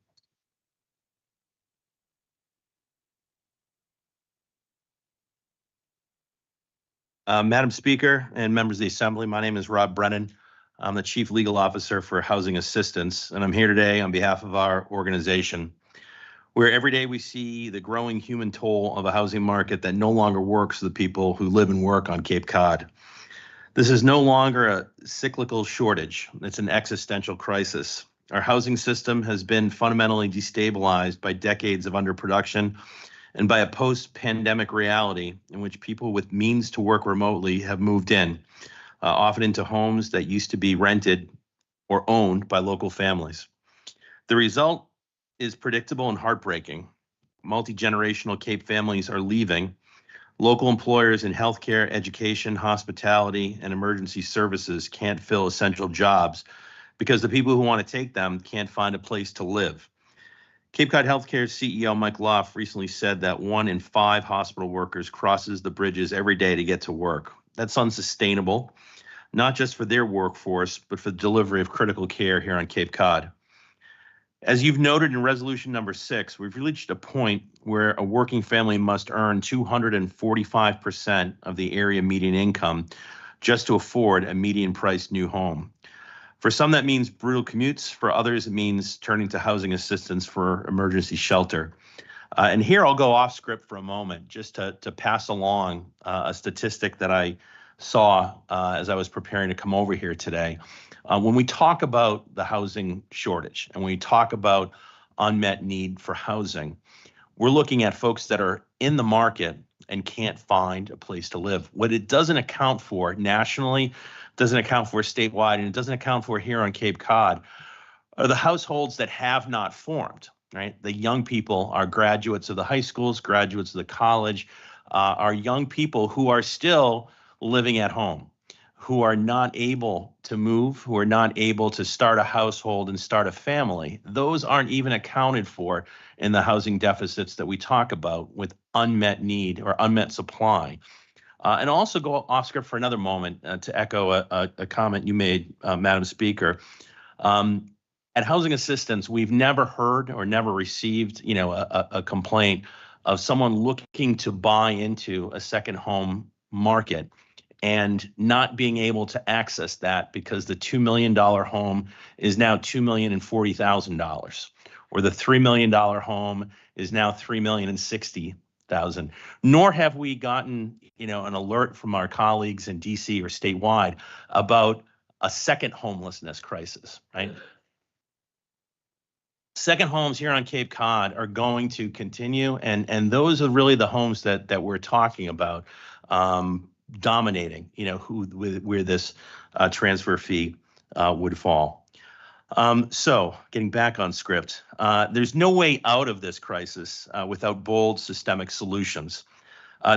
Madam Speaker and members of the Assembly, my name is Rob Brennan. I'm the Chief Legal Officer for Housing Assistance, and I'm here today on behalf of our organization, where every day we see the growing human toll of a housing market that no longer works for the people who live and work on Cape Cod. This is no longer a cyclical shortage, it's an existential crisis. Our housing system has been fundamentally destabilized by decades of underproduction and by a post-pandemic reality in which people with means to work remotely have moved in, often into homes that used to be rented or owned by local families. The result is predictable and heartbreaking. Multi-generational Cape families are leaving. Local employers in healthcare, education, hospitality, and emergency services can't fill essential jobs because the people who want to take them can't find a place to live. Cape Cod Healthcare's CEO, Mike Loff, recently said that 1 in 5 hospital workers crosses the bridges every day to get to work. That's unsustainable, not just for their workforce, but for the delivery of critical care here on Cape Cod. As you've noted in resolution number 6, we've reached a point where a working family must earn 245% of the area median income just to afford a median priced new home. For some, that means brutal commutes. For others, it means turning to housing assistance for emergency shelter. And here I'll go off script for a moment just to pass along a statistic that I saw as I was preparing to come over here today. When we talk about the housing shortage and when we talk about unmet need for housing, we're looking at folks that are in the market and can't find a place to live. What it doesn't account for nationally, doesn't account for statewide, and it doesn't account for here on Cape Cod are the households that have not formed, right? The young people are graduates of the high schools, graduates of the college, are young people who are still living at home, who are not able to move, who are not able to start a household and start a family. Those aren't even accounted for in the housing deficits that we talk about with unmet need or unmet supply. And also go off script for another moment to echo a comment you made, Madam Speaker. At Housing Assistance, we've never heard or never received, a complaint of someone looking to buy into a second home market and not being able to access that because the $2 million home is now $2,040,000, or the $3 million home is now $3,060,000. Nor have we gotten, an alert from our colleagues in DC or statewide about a second homelessness crisis, right? Second homes here on Cape Cod are going to continue, and those are really the homes that we're talking about, dominating, where this transfer fee would fall. So getting back on script, there's no way out of this crisis without bold systemic solutions.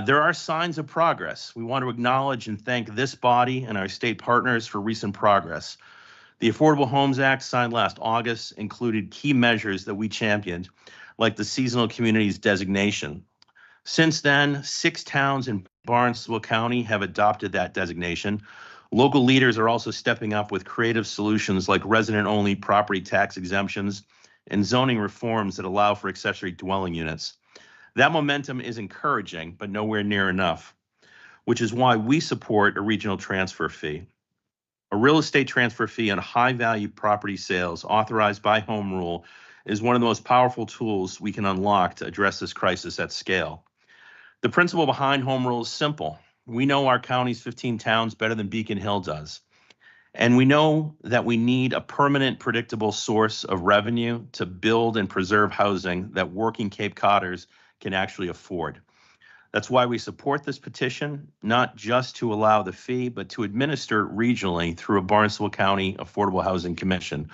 There are signs of progress. We want to acknowledge and thank this body and our state partners for recent progress. The Affordable Homes Act, signed last August, included key measures that we championed, like the seasonal communities designation. Since then, 6 towns in Barnstable County have adopted that designation. Local leaders are also stepping up with creative solutions like resident-only property tax exemptions and zoning reforms that allow for accessory dwelling units. That momentum is encouraging, but nowhere near enough, which is why we support a regional transfer fee. A real estate transfer fee on high-value property sales authorized by Home Rule is one of the most powerful tools we can unlock to address this crisis at scale. The principle behind Home Rule is simple. We know our county's 15 towns better than Beacon Hill does. And we know that we need a permanent, predictable source of revenue to build and preserve housing that working Cape Codders can actually afford. That's why we support this petition, not just to allow the fee, but to administer it regionally through a Barnstable County Affordable Housing Commission.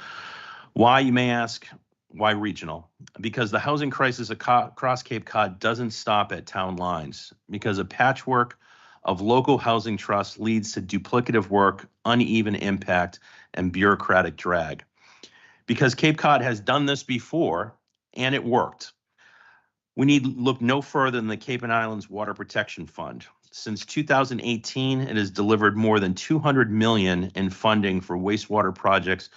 Why, you may ask? Why regional? Because the housing crisis across Cape Cod doesn't stop at town lines, because a patchwork of local housing trusts leads to duplicative work, uneven impact, and bureaucratic drag. Because Cape Cod has done this before, and it worked. We need look no further than the Cape and Islands Water Protection Fund. Since 2018, it has delivered more than $200 million in funding for wastewater projects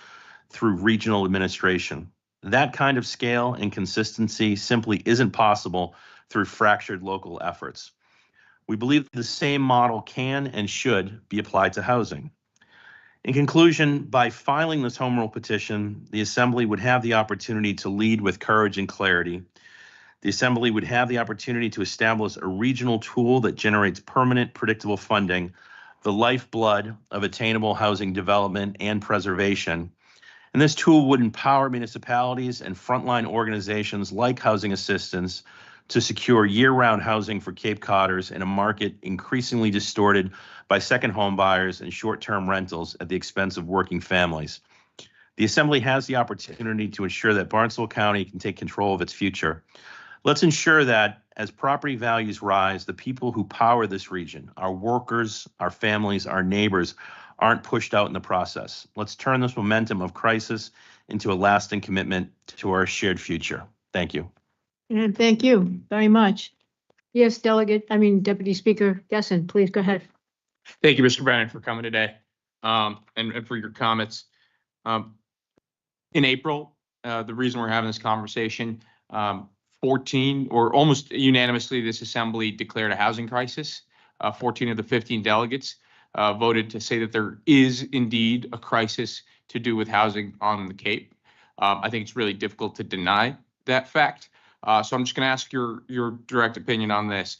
through regional administration. That kind of scale and consistency simply isn't possible through fractured local efforts. We believe the same model can and should be applied to housing. In conclusion, by filing this Home Rule petition, the Assembly would have the opportunity to lead with courage and clarity. The Assembly would have the opportunity to establish a regional tool that generates permanent, predictable funding, the lifeblood of attainable housing development and preservation. And this tool would empower municipalities and frontline organizations like Housing Assistance to secure year-round housing for Cape Codders in a market increasingly distorted by second home buyers and short-term rentals at the expense of working families. The Assembly has the opportunity to ensure that Barnstable County can take control of its future. Let's ensure that as property values rise, the people who power this region, our workers, our families, our neighbors, aren't pushed out in the process. Let's turn this momentum of crisis into a lasting commitment to our shared future. Thank you.
And thank you very much. Yes, Deputy Speaker Gessen, please go ahead.
Thank you, Mr. Brennan, for coming today and for your comments. In April, the reason we're having this conversation, 14 or almost unanimously, this assembly declared a housing crisis. 14 of the 15 delegates voted to say that there is indeed a crisis to do with housing on the Cape. I think it's really difficult to deny that fact. So I'm just going to ask your direct opinion on this.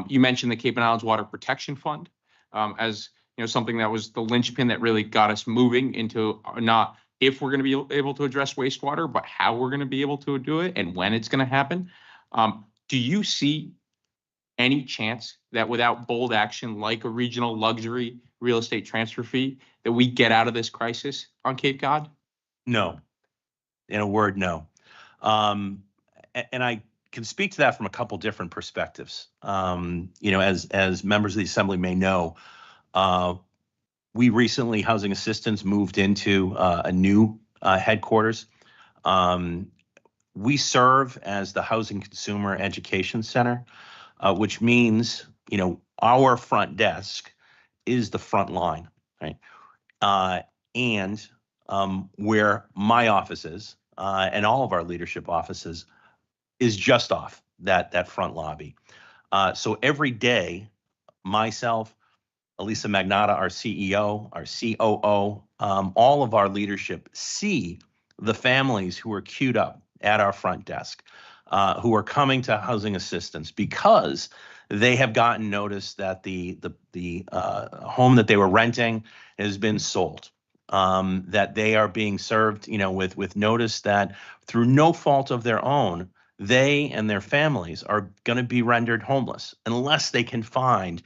You mentioned the Cape and Islands Water Protection Fund as something that was the linchpin that really got us moving into not if we're going to be able to address wastewater, but how we're going to be able to do it and when it's going to happen. Do you see any chance that without bold action like a regional luxury real estate transfer fee that we get out of this crisis on Cape Cod?
No. In a word, no. And I can speak to that from a couple different perspectives. As members of the Assembly may know, we recently, Housing Assistance, moved into a new headquarters. We serve as the Housing Consumer Education Center, which means, our front desk is the front line, right? And where my office is, and all of our leadership offices, is just off that front lobby. So every day, myself, Elisa Magnata, our CEO, our COO, all of our leadership see the families who are queued up at our front desk, who are coming to housing assistance because they have gotten notice that the home that they were renting has been sold. That they are being served, with notice that through no fault of their own, they and their families are going to be rendered homeless unless they can find,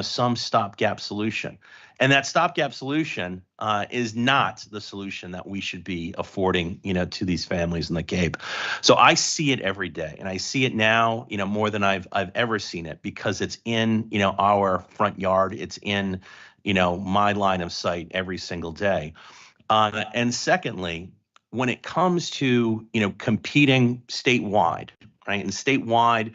some stopgap solution. And that stopgap solution is not the solution that we should be affording, to these families in the Cape. So I see it every day, and I see it now, more than I've ever seen it, because it's in, our front yard. It's in, my line of sight every single day. And secondly, when it comes to, competing statewide, right? And statewide,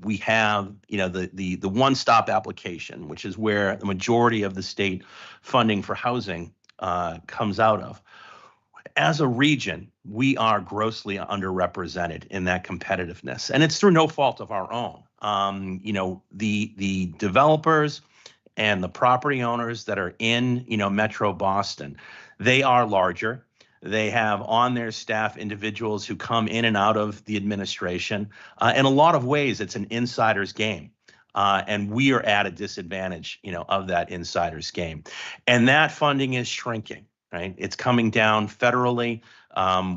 we have, the one-stop application, which is where the majority of the state funding for housing comes out of. As a region, we are grossly underrepresented in that competitiveness, and it's through no fault of our own. The developers and the property owners that are in, Metro Boston, they are larger. They have on their staff individuals who come in and out of the administration. In a lot of ways, it's an insider's game. And we are at a disadvantage, of that insider's game. And that funding is shrinking, right? It's coming down federally.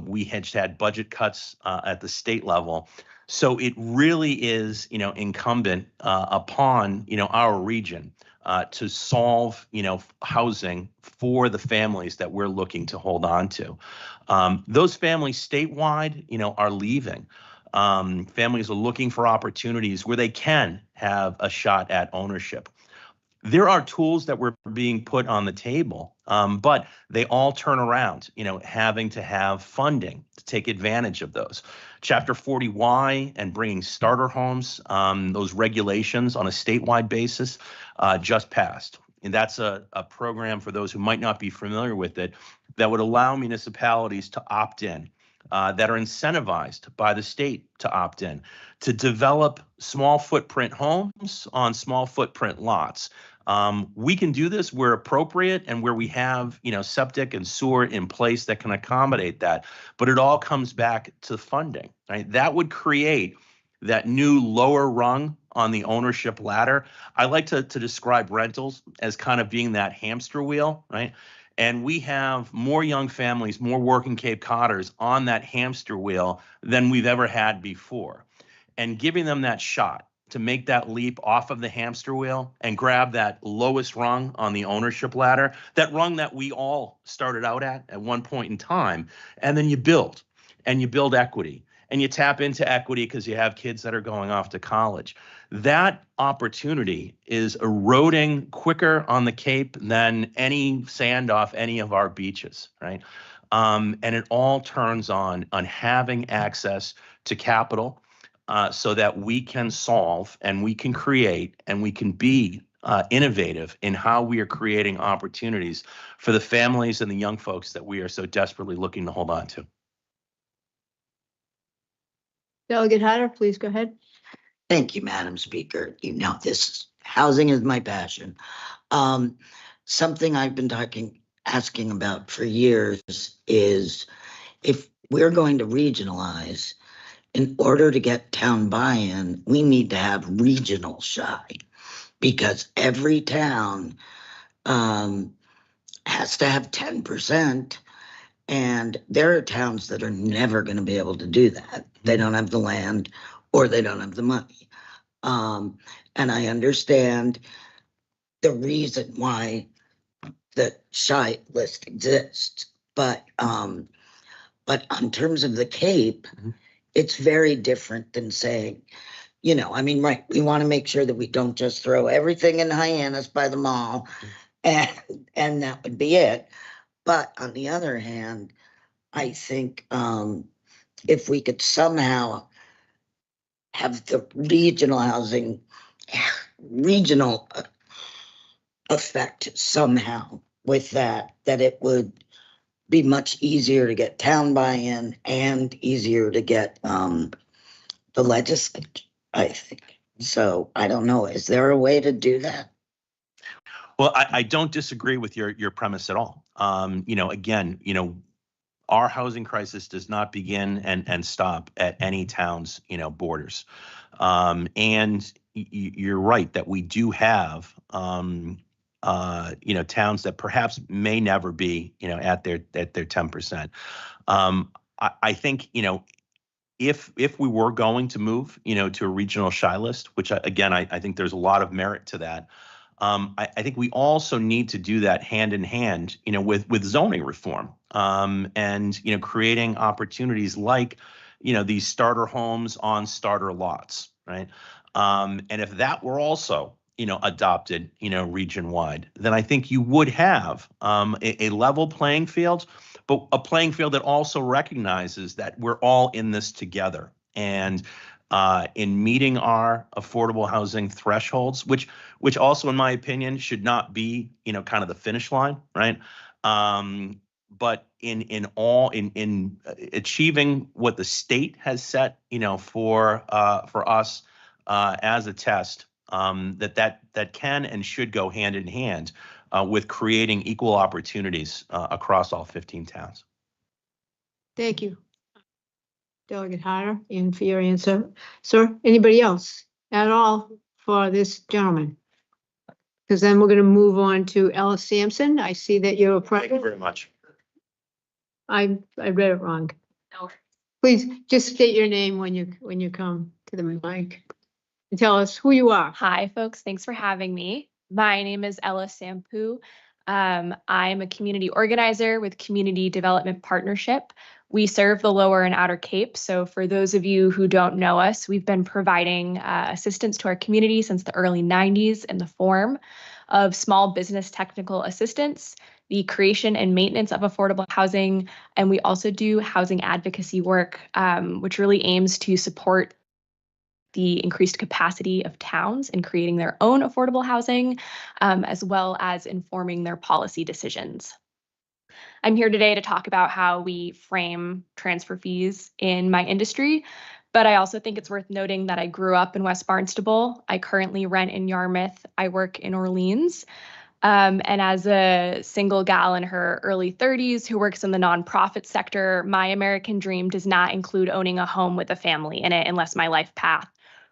We had budget cuts at the state level. So it really is, incumbent upon, our region to solve, housing for the families that we're looking to hold on to. Those families statewide, are leaving. Families are looking for opportunities where they can have a shot at ownership. There are tools that were being put on the table, but they all turn around, having to have funding to take advantage of those. Chapter 40Y and bringing starter homes, those regulations on a statewide basis just passed. And that's a program, for those who might not be familiar with it, that would allow municipalities to opt in, that are incentivized by the state to opt in, to develop small footprint homes on small footprint lots. We can do this where appropriate and where we have, septic and sewer in place that can accommodate that. But it all comes back to funding, right? That would create that new lower rung on the ownership ladder. I like to describe rentals as kind of being that hamster wheel, right? And we have more young families, more working Cape Codders on that hamster wheel than we've ever had before. And giving them that shot to make that leap off of the hamster wheel and grab that lowest rung on the ownership ladder, that rung that we all started out at one point in time, and then you build equity. And you tap into equity because you have kids that are going off to college. That opportunity is eroding quicker on the Cape than any sand off any of our beaches, right? And it all turns on having access to capital so that we can solve and we can create and we can be innovative in how we are creating opportunities for the families and the young folks that we are so desperately looking to hold on to.
Delegate Hatter, please go ahead.
Thank you, Madam Speaker. Housing is my passion. Something I've been asking about for years is if we're going to regionalize, in order to get town buy-in, we need to have regional SHI, because every town has to have 10%. And there are towns that are never going to be able to do that. They don't have the land or they don't have the money. And I understand the reason why the SHI list exists. But on terms of the Cape, it's very different than saying, right, we want to make sure that we don't just throw everything in Hyannis by the mall and that would be it. But on the other hand, I think if we could somehow have the regional housing, regional effect somehow with that it would be much easier to get town buy-in and easier to get the legislature, I think. So I don't know, is there a way to do that?
Well, I don't disagree with your premise at all. Again, our housing crisis does not begin and stop at any town's, borders. And you're right that we do have, towns that perhaps may never be, at their 10%. I think, if we were going to move, to a regional SHI list, which again, I think there's a lot of merit to that. I think we also need to do that hand in hand, with zoning reform, and creating opportunities like, these starter homes on starter lots, right? And if that were also, adopted, region wide, then I think you would have a level playing field, but a playing field that also recognizes that we're all in this together. And in meeting our affordable housing thresholds, which also, in my opinion, should not be, kind of the finish line, right? But in achieving what the state has set, for us as a test, that can and should go hand in hand with creating equal opportunities across all 15 towns.
Thank you, Delegate Harder, and for your answer. Sir, anybody else at all for this gentleman? Because then we're going to move on to Ellis Sampson. I see that you're a
Thank you very much.
I read it wrong.
No.
Please just state your name when you come to the mic and tell us who you are.
Hi, folks. Thanks for having me. My name is Ella Sampu. I'm a community organizer with Community Development Partnership. We serve the Lower and Outer Cape. So for those of you who don't know us, we've been providing assistance to our community since the early 90s in the form of small business technical assistance, the creation and maintenance of affordable housing, and we also do housing advocacy work, which really aims to support the increased capacity of towns in creating their own affordable housing, as well as informing their policy decisions. I'm here today to talk about how we frame transfer fees in my industry, but I also think it's worth noting that I grew up in West Barnstable. I currently rent in Yarmouth. I work in Orleans. And as a single gal in her early 30s who works in the nonprofit sector, my American dream does not include owning a home with a family in it unless my life path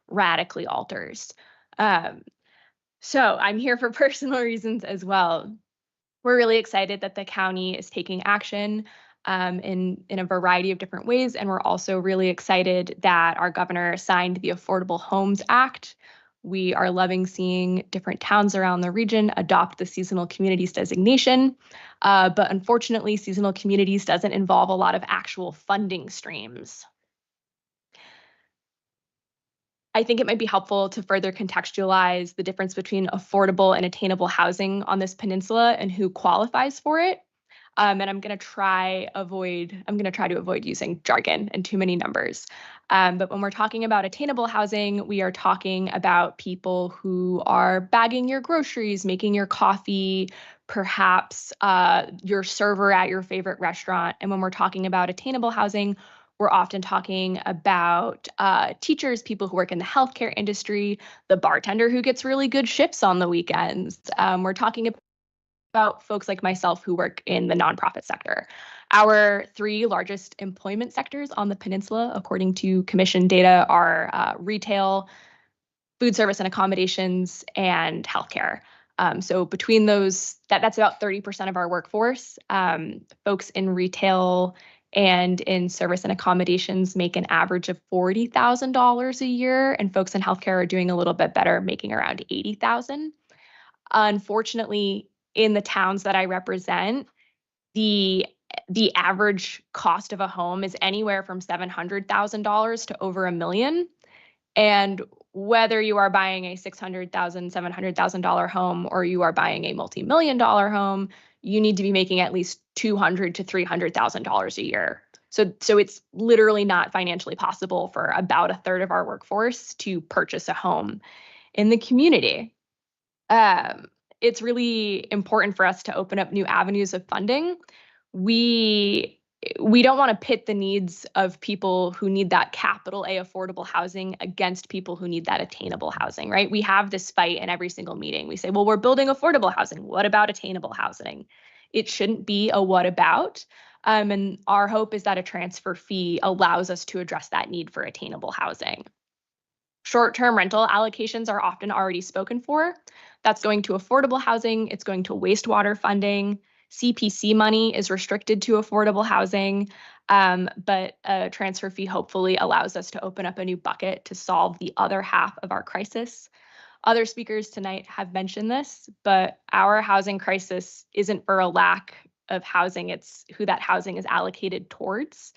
radically alters. So I'm here for personal reasons as well. We're really excited that the county is taking action in a variety of different ways. And we're also really excited that our governor signed the Affordable Homes Act. We are loving seeing different towns around the region adopt the seasonal communities designation. But unfortunately, seasonal communities doesn't involve a lot of actual funding streams. I think it might be helpful to further contextualize the difference between affordable and attainable housing on this peninsula and who qualifies for it. And I'm going to try to avoid using jargon and too many numbers. But when we're talking about attainable housing, we are talking about people who are bagging your groceries, making your coffee, perhaps your server at your favorite restaurant. And when we're talking about attainable housing, we're often talking about teachers, people who work in the healthcare industry, the bartender who gets really good shifts on the weekends. We're talking about folks like myself who work in the nonprofit sector. Our three largest employment sectors on the peninsula, according to commission data, are retail, food service and accommodations, and healthcare. So between those, that's about 30% of our workforce. Folks in retail and in service and accommodations make an average of $40,000 a year, and folks in healthcare are doing a little bit better, making around $80,000. Unfortunately, in the towns that I represent, the average cost of a home is anywhere from $700,000 to over $1 million. And whether you are buying a $600,000, $700,000 home or you are buying a multi-million-dollar home, you need to be making at least $200,000 to $300,000 a year. So it's literally not financially possible for about a third of our workforce to purchase a home in the community. It's really important for us to open up new avenues of funding. We we don't want to pit the needs of people who need that capital A affordable housing against people who need that attainable housing, right? We have this fight in every single meeting. We say, well, we're building affordable housing. What about attainable housing? It shouldn't be a what about. And our hope is that a transfer fee allows us to address that need for attainable housing. Short-term rental allocations are often already spoken for. That's going to affordable housing. It's going to wastewater funding. CPC money is restricted to affordable housing, but a transfer fee hopefully allows us to open up a new bucket to solve the other half of our crisis. Other speakers tonight have mentioned this, but our housing crisis isn't for a lack of housing, it's who that housing is allocated towards.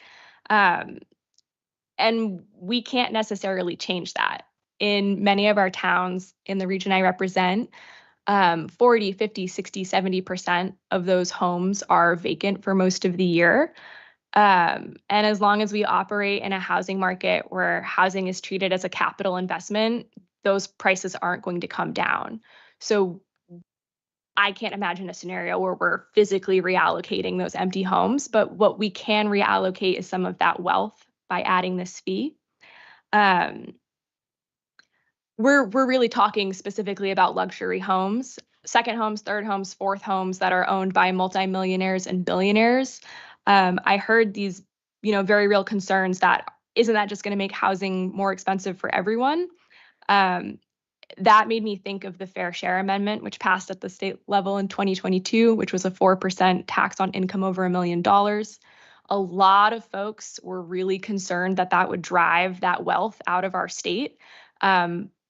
And we can't necessarily change that. In many of our towns in the region I represent, 40, 50, 60, 70% of those homes are vacant for most of the year. And as long as we operate in a housing market where housing is treated as a capital investment, those prices aren't going to come down. So I can't imagine a scenario where we're physically reallocating those empty homes, but what we can reallocate is some of that wealth by adding this fee. We're really talking specifically about luxury homes, second homes, third homes, fourth homes that are owned by multimillionaires and billionaires. I heard these, very real concerns that isn't that just going to make housing more expensive for everyone? That made me think of the Fair Share Amendment, which passed at the state level in 2022, which was a 4% tax on income over $1 million. A lot of folks were really concerned that that would drive that wealth out of our state.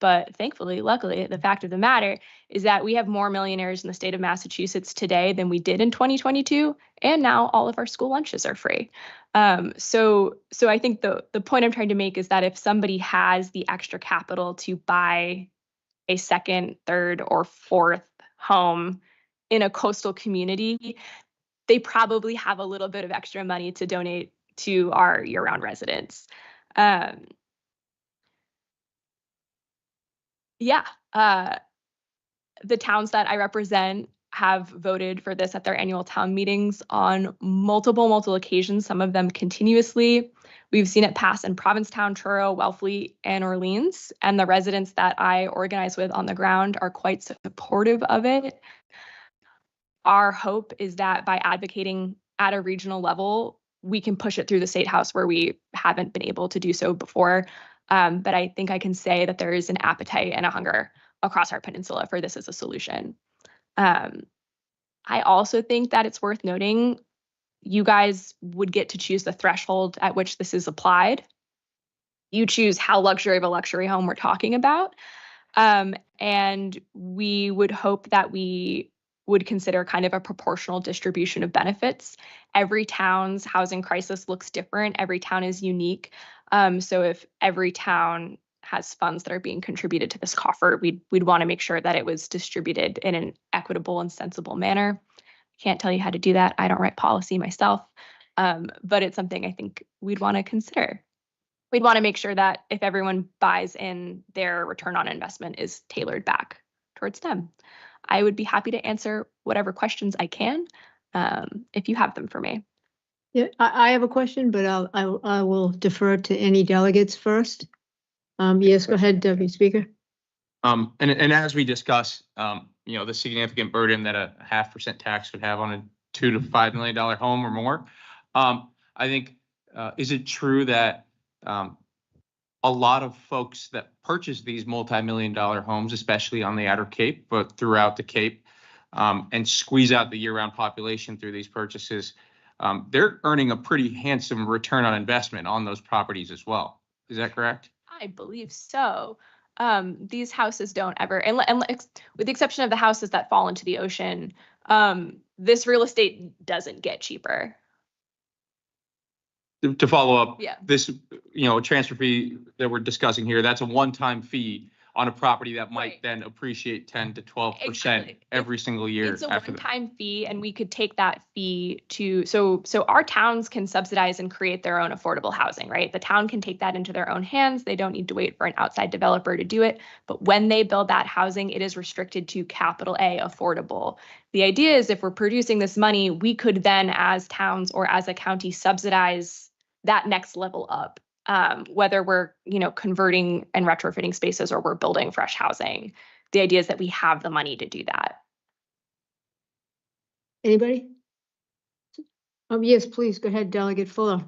But thankfully, luckily, the fact of the matter is that we have more millionaires in the state of Massachusetts today than we did in 2022. And now all of our school lunches are free. So I think the point I'm trying to make is that if somebody has the extra capital to buy a second, third, or fourth home in a coastal community, they probably have a little bit of extra money to donate to our year-round residents. The towns that I represent have voted for this at their annual town meetings on multiple occasions, some of them continuously. We've seen it pass in Provincetown, Truro, Wellfleet, and Orleans, and the residents that I organize with on the ground are quite supportive of it. Our hope is that by advocating at a regional level, we can push it through the State House where we haven't been able to do so before. But I think I can say that there is an appetite and a hunger across our peninsula for this as a solution. I also think that it's worth noting you guys would get to choose the threshold at which this is applied. You choose how luxury of a luxury home we're talking about. And we would hope that we would consider kind of a proportional distribution of benefits. Every town's housing crisis looks different. Every town is unique. So if every town has funds that are being contributed to this coffer, we'd want to make sure that it was distributed in an equitable and sensible manner. Can't tell you how to do that. I don't write policy myself, but it's something I think we'd want to consider. We'd want to make sure that if everyone buys in, their return on investment is tailored back towards them. I would be happy to answer whatever questions I can, if you have them for me.
Yeah, I have a question, but I will defer to any delegates first. Yes, go ahead, Deputy Speaker.
And as we discuss, the significant burden that a 0.5% tax would have on a $2 to $5 million home or more. I think, is it true that a lot of folks that purchase these multi-million-dollar homes, especially on the Outer Cape, but throughout the Cape, and squeeze out the year-round population through these purchases, they're earning a pretty handsome return on investment on those properties as well. Is that correct?
I believe so. These houses don't ever, and with the exception of the houses that fall into the ocean, this real estate doesn't get cheaper.
To follow up,
Yeah.
this, transfer fee that we're discussing here, that's a one-time fee on a property that might
Right.
then appreciate 10 to 12%
Exactly.
every single year
It's a
after that.
one-time fee, and we could take that fee to, so our towns can subsidize and create their own affordable housing, right? The town can take that into their own hands. They don't need to wait for an outside developer to do it. But when they build that housing, it is restricted to capital A affordable. The idea is if we're producing this money, we could then, as towns or as a county, subsidize that next level up. Whether we're, converting and retrofitting spaces or we're building fresh housing. The idea is that we have the money to do that.
Anybody? Yes, please, go ahead, Delegate Fuller.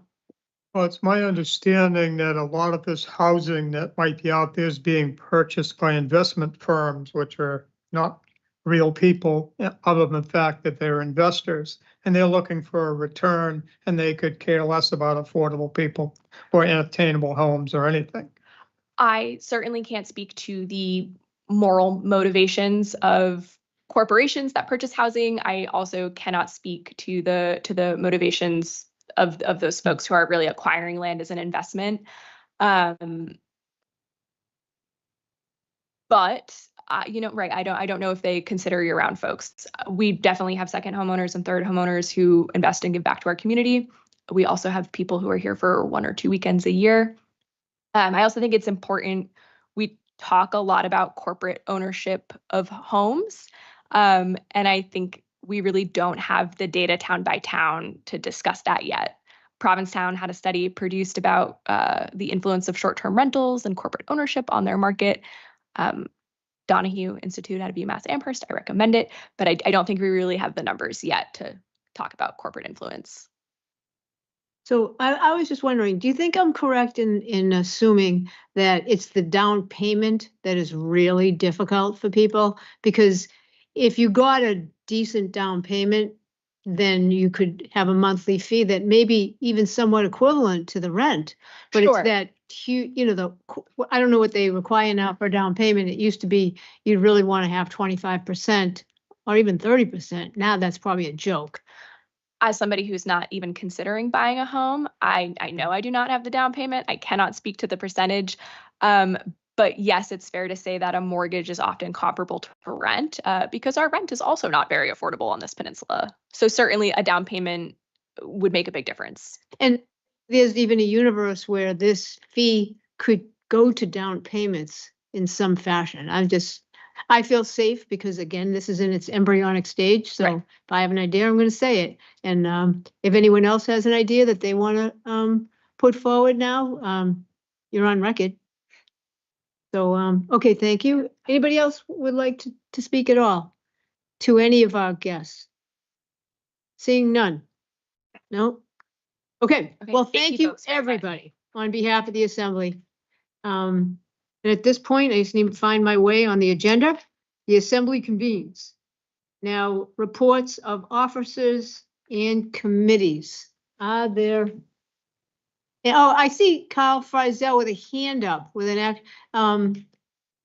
Well, it's my understanding that a lot of this housing that might be out there is being purchased by investment firms, which are not real people, other than the fact that they're investors, and they're looking for a return, and they could care less about affordable people or attainable homes or anything.
I certainly can't speak to the moral motivations of corporations that purchase housing. I also cannot speak to the motivations of those folks who are really acquiring land as an investment. But right, I don't know if they consider year-round folks. We definitely have second homeowners and third homeowners who invest and give back to our community. We also have people who are here for 1 or 2 weekends a year. I also think it's important. We talk a lot about corporate ownership of homes. And I think we really don't have the data town by town to discuss that yet. Provincetown had a study produced about the influence of short-term rentals and corporate ownership on their market. Donahue Institute out of UMass Amherst, I recommend it, but I don't think we really have the numbers yet to talk about corporate influence.
So I was just wondering, do you think I'm correct in assuming that it's the down payment that is really difficult for people? Because if you got a decent down payment, then you could have a monthly fee that may be even somewhat equivalent to the rent. But
Sure.
it's that huge, I don't know what they require now for down payment. It used to be you'd really want to have 25% or even 30%. Now that's probably a joke.
As somebody who's not even considering buying a home, I know I do not have the down payment. I cannot speak to the percentage. But yes, it's fair to say that a mortgage is often comparable to rent because our rent is also not very affordable on this peninsula. So certainly a down payment would make a big difference.
And there's even a universe where this fee could go to down payments in some fashion. I feel safe because, again, this is in its embryonic stage. So
Right.
if I have an idea, I'm going to say it. And if anyone else has an idea that they want to put forward now, you're on record. So, okay, thank you. Anybody else would like to speak at all to any of our guests? Seeing none? No? Okay, well, thank you,
folks, very much.
everybody, on behalf of the Assembly. And at this point, I just need to find my way on the agenda. The Assembly convenes. Now, reports of officers and committees. Are there? Oh, I see Kyle Frizel with a hand up with an act.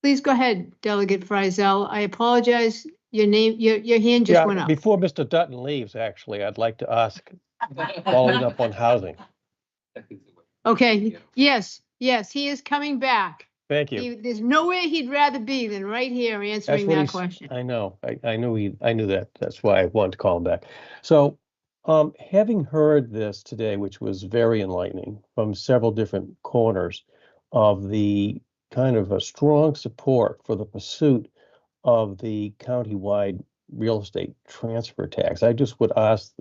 Please go ahead, Delegate Frizel. I apologize. Your name, your hand just went up.
Before Mr. Dutton leaves, actually, I'd like to ask, following up on housing.
Okay, yes, he is coming back.
Thank you.
There's nowhere he'd rather be than right here answering that question.
I know. I knew that. That's why I wanted to call him back. So, having heard this today, which was very enlightening from several different corners of the kind of a strong support for the pursuit of the countywide real estate transfer tax, I just would ask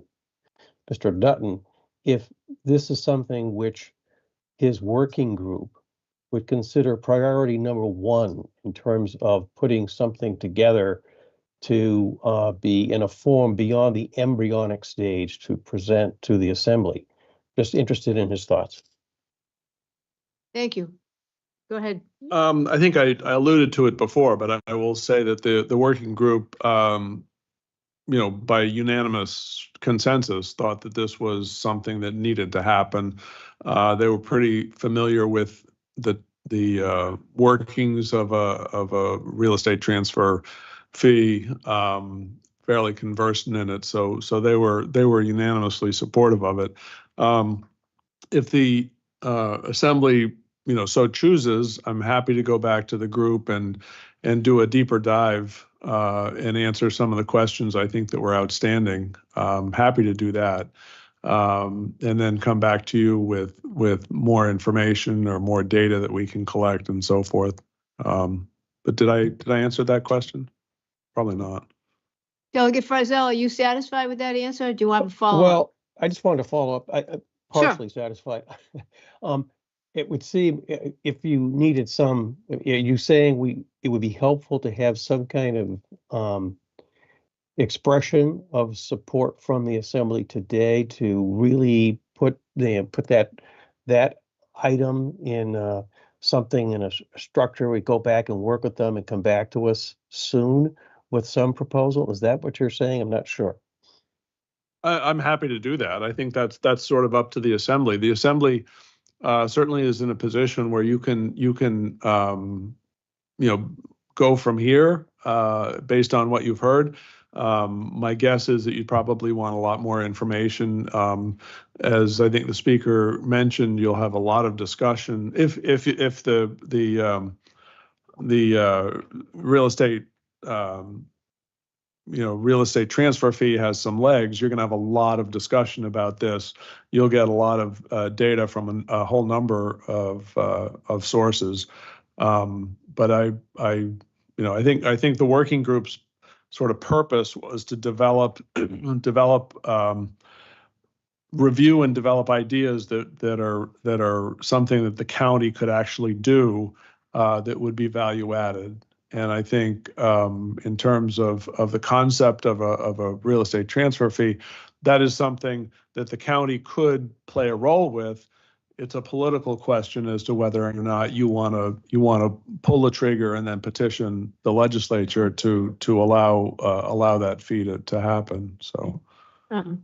Mr. Dutton if this is something which his working group would consider priority number one in terms of putting something together to be in a form beyond the embryonic stage to present to the Assembly. Just interested in his thoughts.
Thank you. Go ahead.
I think I alluded to it before, but I will say that the working group, by unanimous consensus, thought that this was something that needed to happen. They were pretty familiar with the workings of a real estate transfer fee, fairly conversant in it. So they were unanimously supportive of it. If the Assembly so chooses, I'm happy to go back to the group and do a deeper dive and answer some of the questions I think that were outstanding. Happy to do that. And then come back to you with more information or more data that we can collect and so forth. But did I answer that question? Probably not.
Delegate Frizzell, are you satisfied with that answer? Or do you have a follow-up?
Well, I just wanted to follow up. I partially satisfied. It would seem if you needed some, you saying it would be helpful to have some kind of expression of support from the assembly today to really put that item in something in a structure. We go back and work with them and come back to us soon with some proposal. Is that what you're saying? I'm not sure.
I'm happy to do that. I think that's sort of up to the assembly. The assembly certainly is in a position where you can go from here based on what you've heard. My guess is that you probably want a lot more information. As I think the speaker mentioned, you'll have a lot of discussion. If the real estate real estate transfer fee has some legs, you're going to have a lot of discussion about this. You'll get a lot of data from a whole number of sources. But I think the working group's sort of purpose was to review and develop ideas that are something that the county could actually do that would be value added. And I think in terms of the concept of a real estate transfer fee, that is something that the county could play a role with. It's a political question as to whether or not you want to pull the trigger and then petition the legislature to allow that fee to happen. So.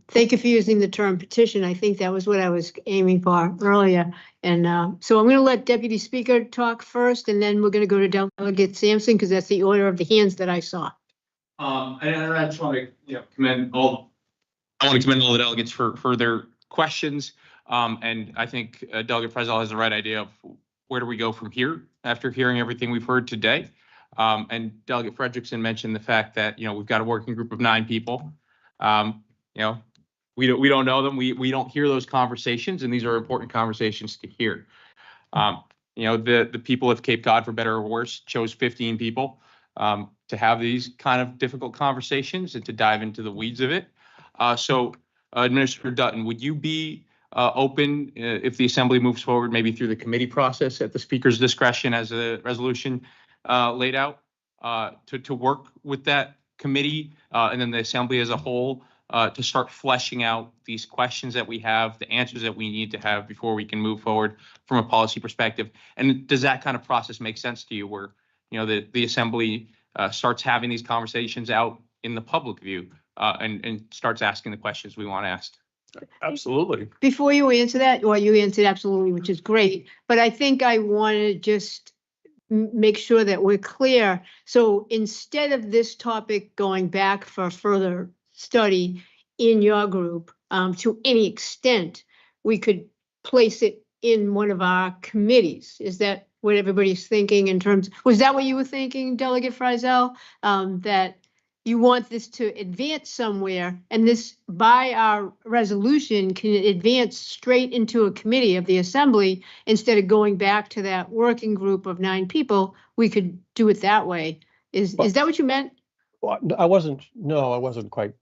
Thank you for using the term petition. I think that was what I was aiming for earlier. And so I'm going to let Deputy Speaker talk first, and then we're going to go to Delegate Sampson because that's the order of the hands that I saw.
And I just want to commend all the delegates for their questions. And I think Delegate Frizzell has the right idea of where do we go from here after hearing everything we've heard today. And Delegate Frederickson mentioned the fact that we've got a working group of 9 people. We don't know them. We don't hear those conversations, and these are important conversations to hear. The people of Cape Cod, for better or worse, chose 15 people to have these kind of difficult conversations and to dive into the weeds of it. So, Administrator Dutton, would you be open if the assembly moves forward, maybe through the committee process at the speaker's discretion as a resolution laid out, to work with that committee and then the assembly as a whole to start fleshing out these questions that we have, the answers that we need to have before we can move forward from a policy perspective? And does that kind of process make sense to you, where the assembly starts having these conversations out in the public view and starts asking the questions we want asked?
Absolutely.
Before you answer that, well, you answered absolutely, which is great. But I think I want to just make sure that we're clear. So instead of this topic going back for further study in your group, to any extent, we could place it in one of our committees. Is that what everybody's thinking in terms? Was that what you were thinking, Delegate Frizzell? That you want this to advance somewhere, and this, by our resolution, can advance straight into a committee of the assembly instead of going back to that working group of 9 people. We could do it that way. Is that what you meant?
Well, I wasn't quite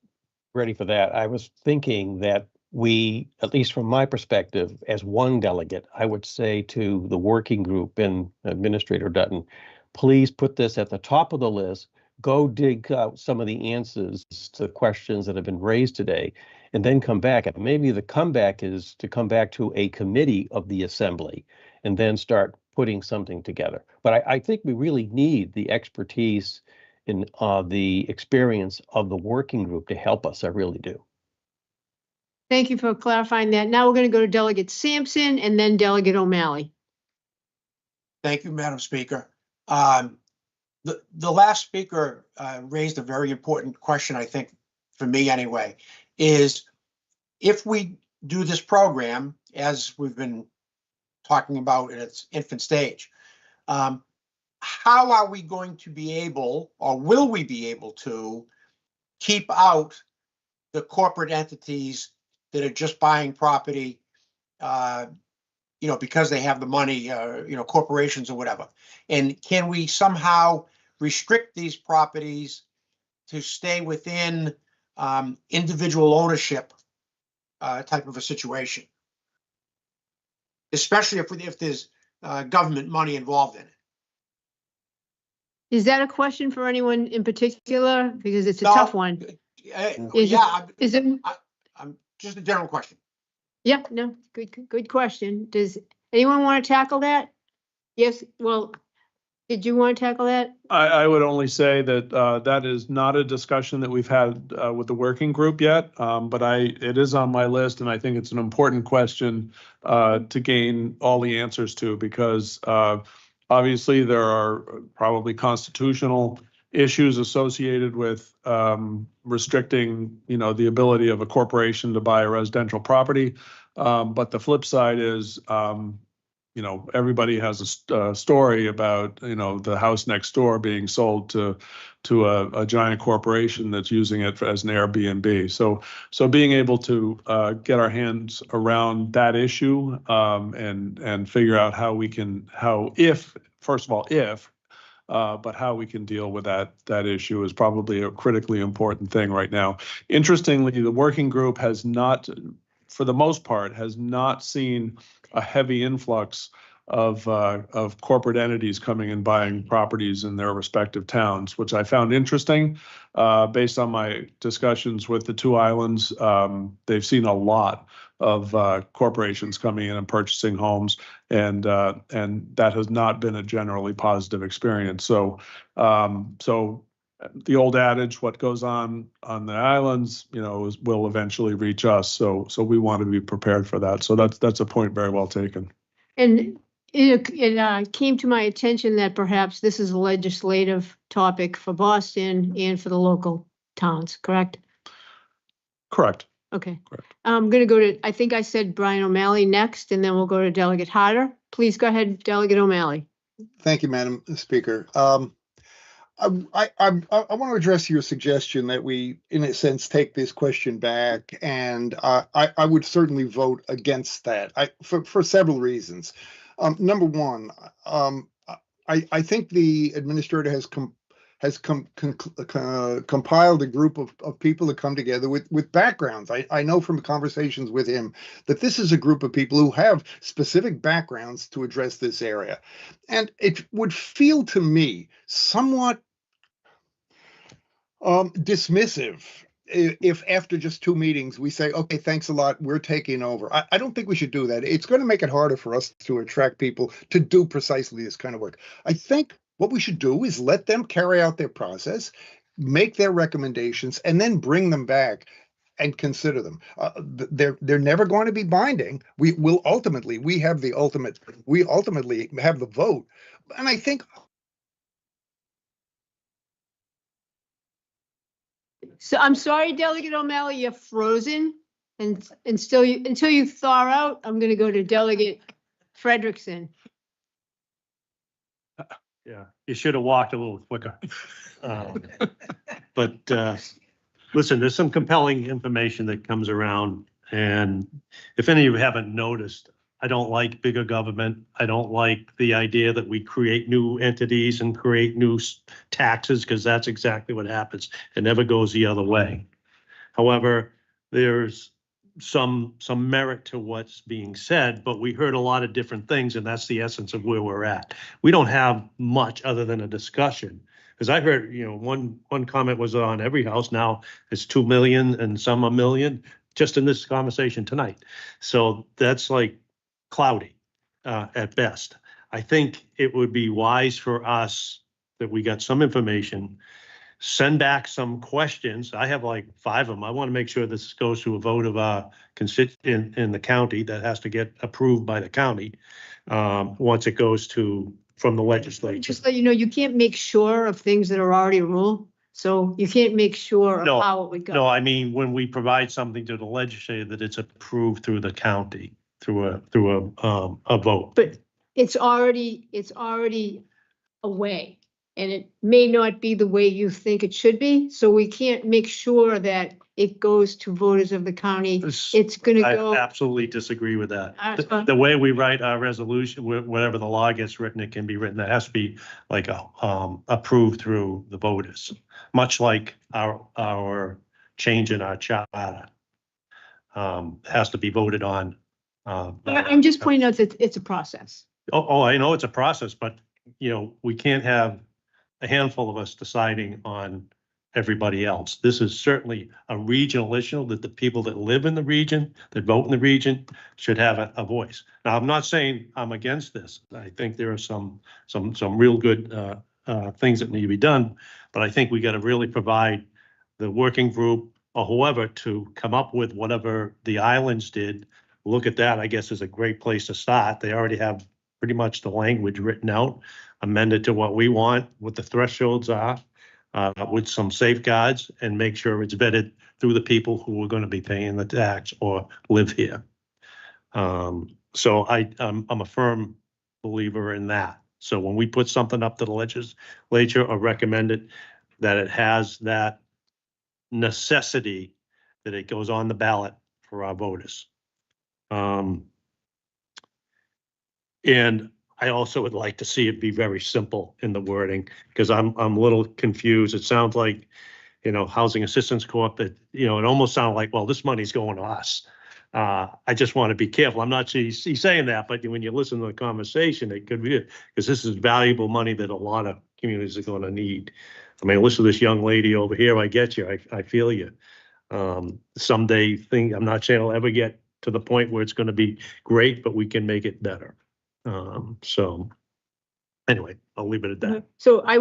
ready for that. I was thinking that we, at least from my perspective, as one delegate, I would say to the working group and Administrator Dutton, please put this at the top of the list. Go dig out some of the answers to the questions that have been raised today, and then come back. And maybe the comeback is to come back to a committee of the assembly and then start putting something together. But I think we really need the expertise and the experience of the working group to help us. I really do.
Thank you for clarifying that. Now we're going to go to Delegate Sampson and then Delegate O'Malley.
Thank you, Madam Speaker. The last speaker raised a very important question, I think, for me anyway, is if we do this program, as we've been talking about in its infant stage. How are we going to be able, or will we be able to keep out the corporate entities that are just buying property, because they have the money, corporations or whatever? And can we somehow restrict these properties to stay within individual ownership type of a situation? Especially if there's government money involved in it.
Is that a question for anyone in particular? Because it's a
No,
tough one. Is it?
I'm just a general question.
Yeah, no, good question. Does anyone want to tackle that? Yes, well, did you want to tackle that?
I would only say that that is not a discussion that we've had with the working group yet, but it is on my list, and I think it's an important question to gain all the answers to, because obviously there are probably constitutional issues associated with restricting, the ability of a corporation to buy a residential property. But the flip side is, everybody has a story about, the house next door being sold to a giant corporation that's using it as an Airbnb. So being able to get our hands around that issue and figure out how we can, but how we can deal with that issue is probably a critically important thing right now. Interestingly, the working group has not, for the most part, has not seen a heavy influx of corporate entities coming and buying properties in their respective towns, which I found interesting. Based on my discussions with the two islands, they've seen a lot of corporations coming in and purchasing homes, and that has not been a generally positive experience. So the old adage, what goes on the islands, will eventually reach us. So we want to be prepared for that. So that's a point very well taken.
And it came to my attention that perhaps this is a legislative topic for Boston and for the local towns, correct?
Correct.
Okay.
Correct.
I'm going to go to, I think I said Brian O'Malley next, and then we'll go to Delegate Harder. Please go ahead, Delegate O'Malley.
Thank you, Madam Speaker. I want to address your suggestion that we, in a sense, take this question back, and I would certainly vote against that for several reasons. Number one, I think the administrator has compiled a group of people that come together with backgrounds. I know from conversations with him that this is a group of people who have specific backgrounds to address this area. And it would feel to me somewhat dismissive if after just 2 meetings we say, okay, thanks a lot, we're taking over. I don't think we should do that. It's going to make it harder for us to attract people to do precisely this kind of work. I think what we should do is let them carry out their process, make their recommendations, and then bring them back and consider them. They're never going to be binding. We ultimately have the vote. And I think.
So I'm sorry, Delegate O'Malley, you're frozen, and until you thaw out, I'm going to go to Delegate Frederickson.
Yeah, you should have walked a little quicker. But listen, there's some compelling information that comes around, and if any of you haven't noticed, I don't like bigger government. I don't like the idea that we create new entities and create new taxes, because that's exactly what happens. It never goes the other way. However, there's some merit to what's being said, but we heard a lot of different things, and that's the essence of where we're at. We don't have much other than a discussion. Because I heard, one comment was on every house now it's 2 million and some a million just in this conversation tonight. So that's like cloudy at best. I think it would be wise for us that we got some information, send back some questions. I have like 5 of them. I want to make sure this goes to a vote of constituent in the county that has to get approved by the county once it goes from the legislature.
Just so you know, you can't make sure of things that are already ruled. So you can't make sure of how it would go.
No, I mean, when we provide something to the legislature that it's approved through the county. through a vote.
But it's already a way, and it may not be the way you think it should be. So we can't make sure that it goes to voters of the county. It's gonna
I
go.
absolutely disagree with that.
That's
The
fine.
the way we write our resolution, whatever the law gets written, it can be written, that has to be like approved through the voters, much like our change in our charter. Has to be voted on.
I'm just pointing out that it's a process.
Oh, I know it's a process, but you know, we can't have a handful of us deciding on everybody else. This is certainly a regional issue that the people that live in the region, that vote in the region, should have a voice. Now, I'm not saying I'm against this. I think there are some real good things that need to be done, but I think we got to really provide the working group or whoever to come up with whatever the islands did. Look at that, I guess, is a great place to start. They already have pretty much the language written out, amended to what we want, what the thresholds are, with some safeguards, and make sure it's vetted through the people who are going to be paying the tax or live here. So I'm a firm believer in that. So when we put something up to the legislature or recommend it, that it has that necessity that it goes on the ballot for our voters. And I also would like to see it be very simple in the wording, because I'm a little confused. It sounds like, you know, Housing Assistance Corp, that, you know, it almost sounded like, well, this money's going to us. I just want to be careful. I'm not he's saying that, but when you listen to the conversation, it could be, because this is valuable money that a lot of communities are going to need. I mean, listen to this young lady over here. I get you. I feel you. Someday I'm not saying I'll ever get to the point where it's going to be great, but we can make it better. So anyway, I'll leave it at that.
So I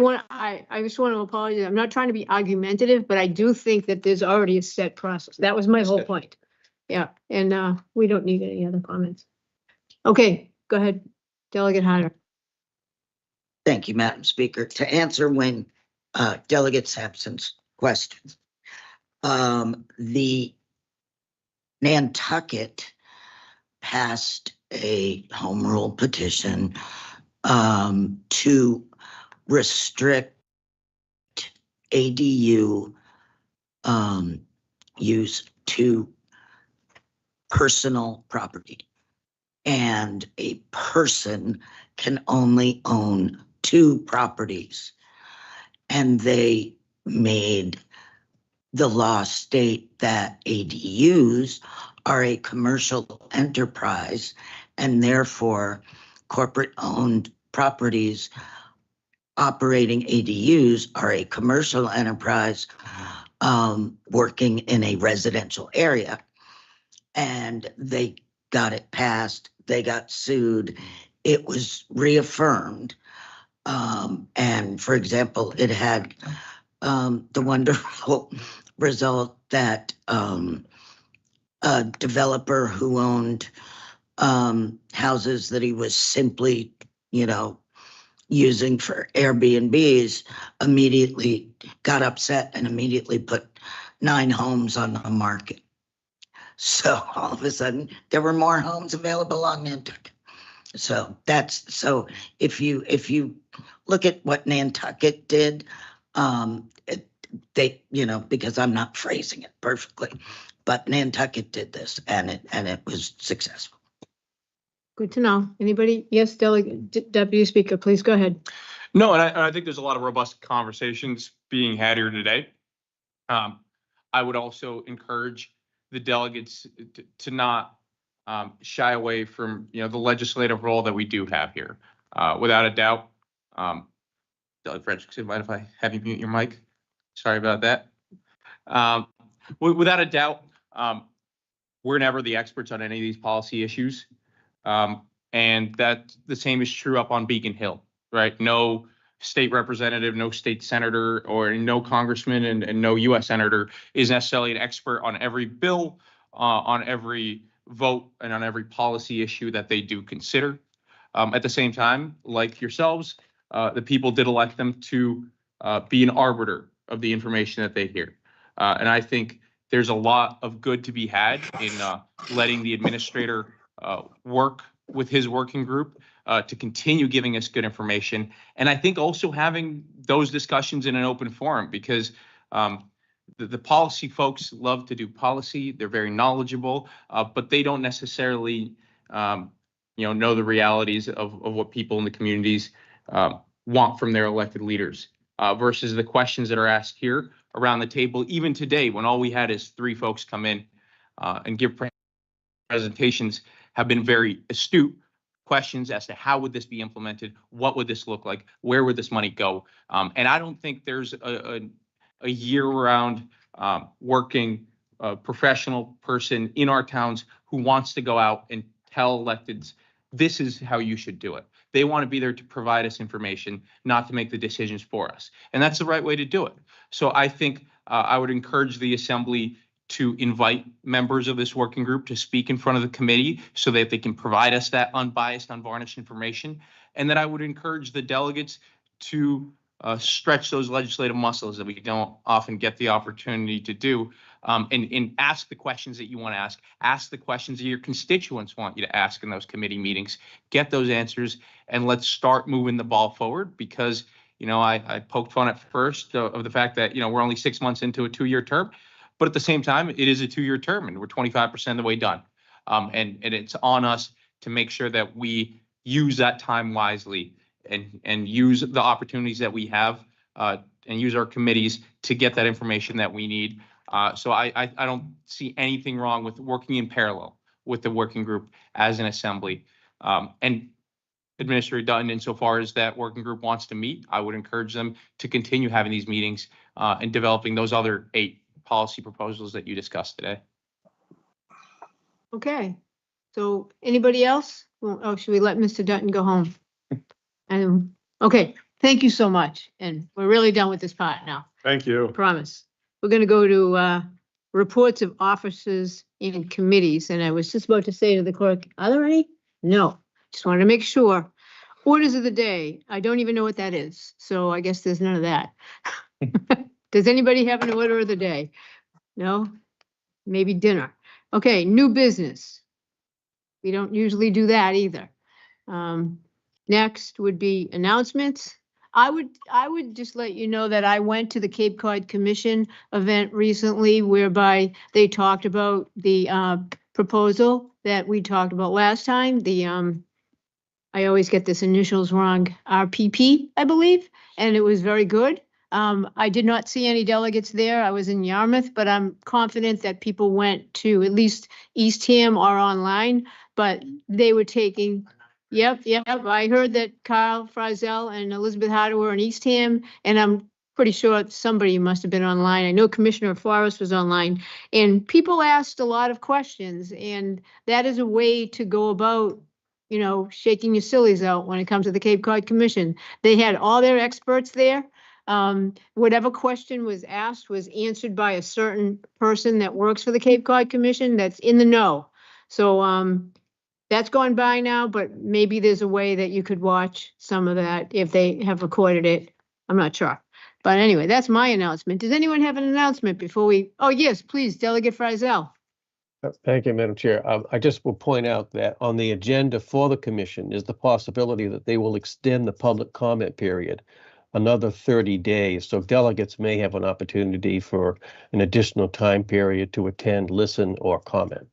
just want to apologize. I'm not trying to be argumentative, but I do think that there's already a set process. That was my whole point. Yeah, and we don't need any other comments. Okay, go ahead, Delegate Harder.
Thank you, Madam Speaker. To answer when Delegate Sampson's questions, the Nantucket passed a home rule petition to restrict ADU use to personal property. And a person can only own 2 properties. And they made the law state that ADUs are a commercial enterprise, and therefore corporate-owned properties operating ADUs are a commercial enterprise working in a residential area. And they got it passed, they got sued, it was reaffirmed. And for example, it had the wonderful result that a developer who owned houses that he was simply, using for Airbnbs immediately got upset and immediately put 9 homes on the market. So all of a sudden there were more homes available on Nantucket. So if you look at what Nantucket did, they, because I'm not phrasing it perfectly, but Nantucket did this and it was successful.
Good to know. Anybody? Yes, Deputy Speaker, please go ahead.
No, and I think there's a lot of robust conversations being had here today. I would also encourage the delegates to not shy away from the legislative role that we do have here. Without a doubt, Delegate French, do you mind if I have you mute your mic? Sorry about that. Without a doubt, we're never the experts on any of these policy issues. And that the same is true up on Beacon Hill, right? No state representative, no state senator, or no congressman and no U.S. senator is necessarily an expert on every bill, on every vote, and on every policy issue that they do consider. At the same time, like yourselves, the people did elect them to be an arbiter of the information that they hear. And I think there's a lot of good to be had in letting the administrator work with his working group to continue giving us good information. And I think also having those discussions in an open forum, because the policy folks love to do policy. They're very knowledgeable, but they don't necessarily, know the realities of what people in the communities want from their elected leaders versus the questions that are asked here around the table. Even today, when all we had is 3 folks come in and give presentations, have been very astute questions as to how would this be implemented, what would this look like, where would this money go, and I don't think there's a year-round working professional person in our towns who wants to go out and tell electeds, this is how you should do it. They want to be there to provide us information, not to make the decisions for us. And that's the right way to do it. So I think I would encourage the assembly to invite members of this working group to speak in front of the committee so that they can provide us that unbiased, unvarnished information. And that I would encourage the delegates to stretch those legislative muscles that we don't often get the opportunity to do, and ask the questions that you want to ask the questions that your constituents want you to ask in those committee meetings, get those answers, and let's start moving the ball forward. Because, I poked fun at first of the fact that, we're only 6 months into a 2-year term, but at the same time, it is a 2-year term and we're 25% of the way done. And it's on us to make sure that we use that time wisely and use the opportunities that we have and use our committees to get that information that we need. So I don't see anything wrong with working in parallel with the working group as an assembly. And Administrator Dutton, insofar as that working group wants to meet, I would encourage them to continue having these meetings and developing those other 8 policy proposals that you discussed today.
Okay, so anybody else? Oh, should we let Mr. Dutton go home? And, okay, thank you so much. And we're really done with this part now,
Thank you.
promise. We're gonna go to reports of officers and committees. And I was just about to say to the clerk, are there any? No, just wanted to make sure. Orders of the day, I don't even know what that is. So I guess there's none of that. Does anybody have an order of the day? No? Maybe dinner. Okay, new business. We don't usually do that either. Next would be announcements. I would just let you know that I went to the Cape Cod Commission event recently whereby they talked about the proposal that we talked about last time. I always get this initials wrong, RPP, I believe, and it was very good. I did not see any delegates there. I was in Yarmouth, but I'm confident that people went to at least Eastham or online, but they were taking, yep. I heard that Carl Frizel and Elizabeth Harder were in Eastham, and I'm pretty sure somebody must have been online. I know Commissioner Forrest was online, and people asked a lot of questions, and that is a way to go about, shaking your sillies out when it comes to the Cape Cod Commission. They had all their experts there. Whatever question was asked was answered by a certain person that works for the Cape Cod Commission that's in the know. So that's gone by now, but maybe there's a way that you could watch some of that if they have recorded it. I'm not sure. But anyway, that's my announcement. Does anyone have an announcement before we? Oh, yes, please, Delegate Frizel.
Thank you, Madam Chair. I just will point out that on the agenda for the commission is the possibility that they will extend the public comment period another 30 days. So delegates may have an opportunity for an additional time period to attend, listen, or comment.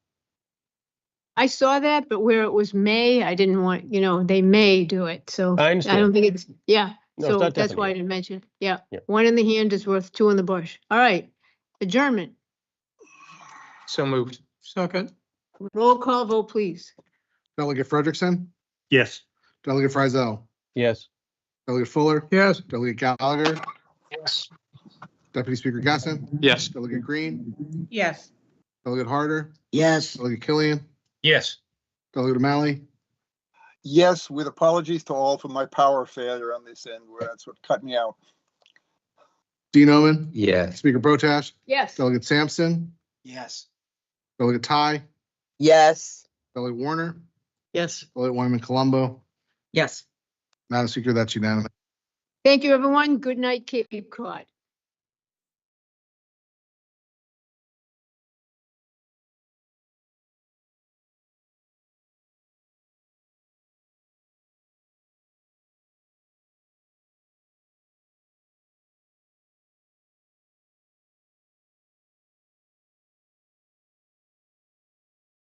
I saw that, but where it was May, I didn't want, they may do it. So
I
I
understand.
don't think it's, yeah.
No, it's
So
not
that's why I
definite.
didn't mention it. Yeah.
Yeah.
1 in the hand is worth 2 in the bush. All right. Adjournment.
So moved.
Second.
Roll call vote, please.
Delegate Frederickson,
Yes.
Delegate Frizel,
Yes.
Delegate Fuller,
Yes.
Delegate Gallagher,
Yes.
Deputy Speaker Gasson,
Yes.
Delegate Green,
Yes.
Delegate Harder,
Yes.
Delegate Killian,
Yes.
Delegate O'Malley,
Yes, with apologies to all for my power failure on this end, where that's what cut me out.
Dean Omen,
Yes.
Speaker Protash,
Yes.
Delegate Sampson,
Yes.
Delegate Ty,
Yes.
Delegate Warner,
Yes.
Delegate Wyman Colombo.
Yes.
Madam Speaker, that's unanimous.
Thank you, everyone. Good night, Cape Cod.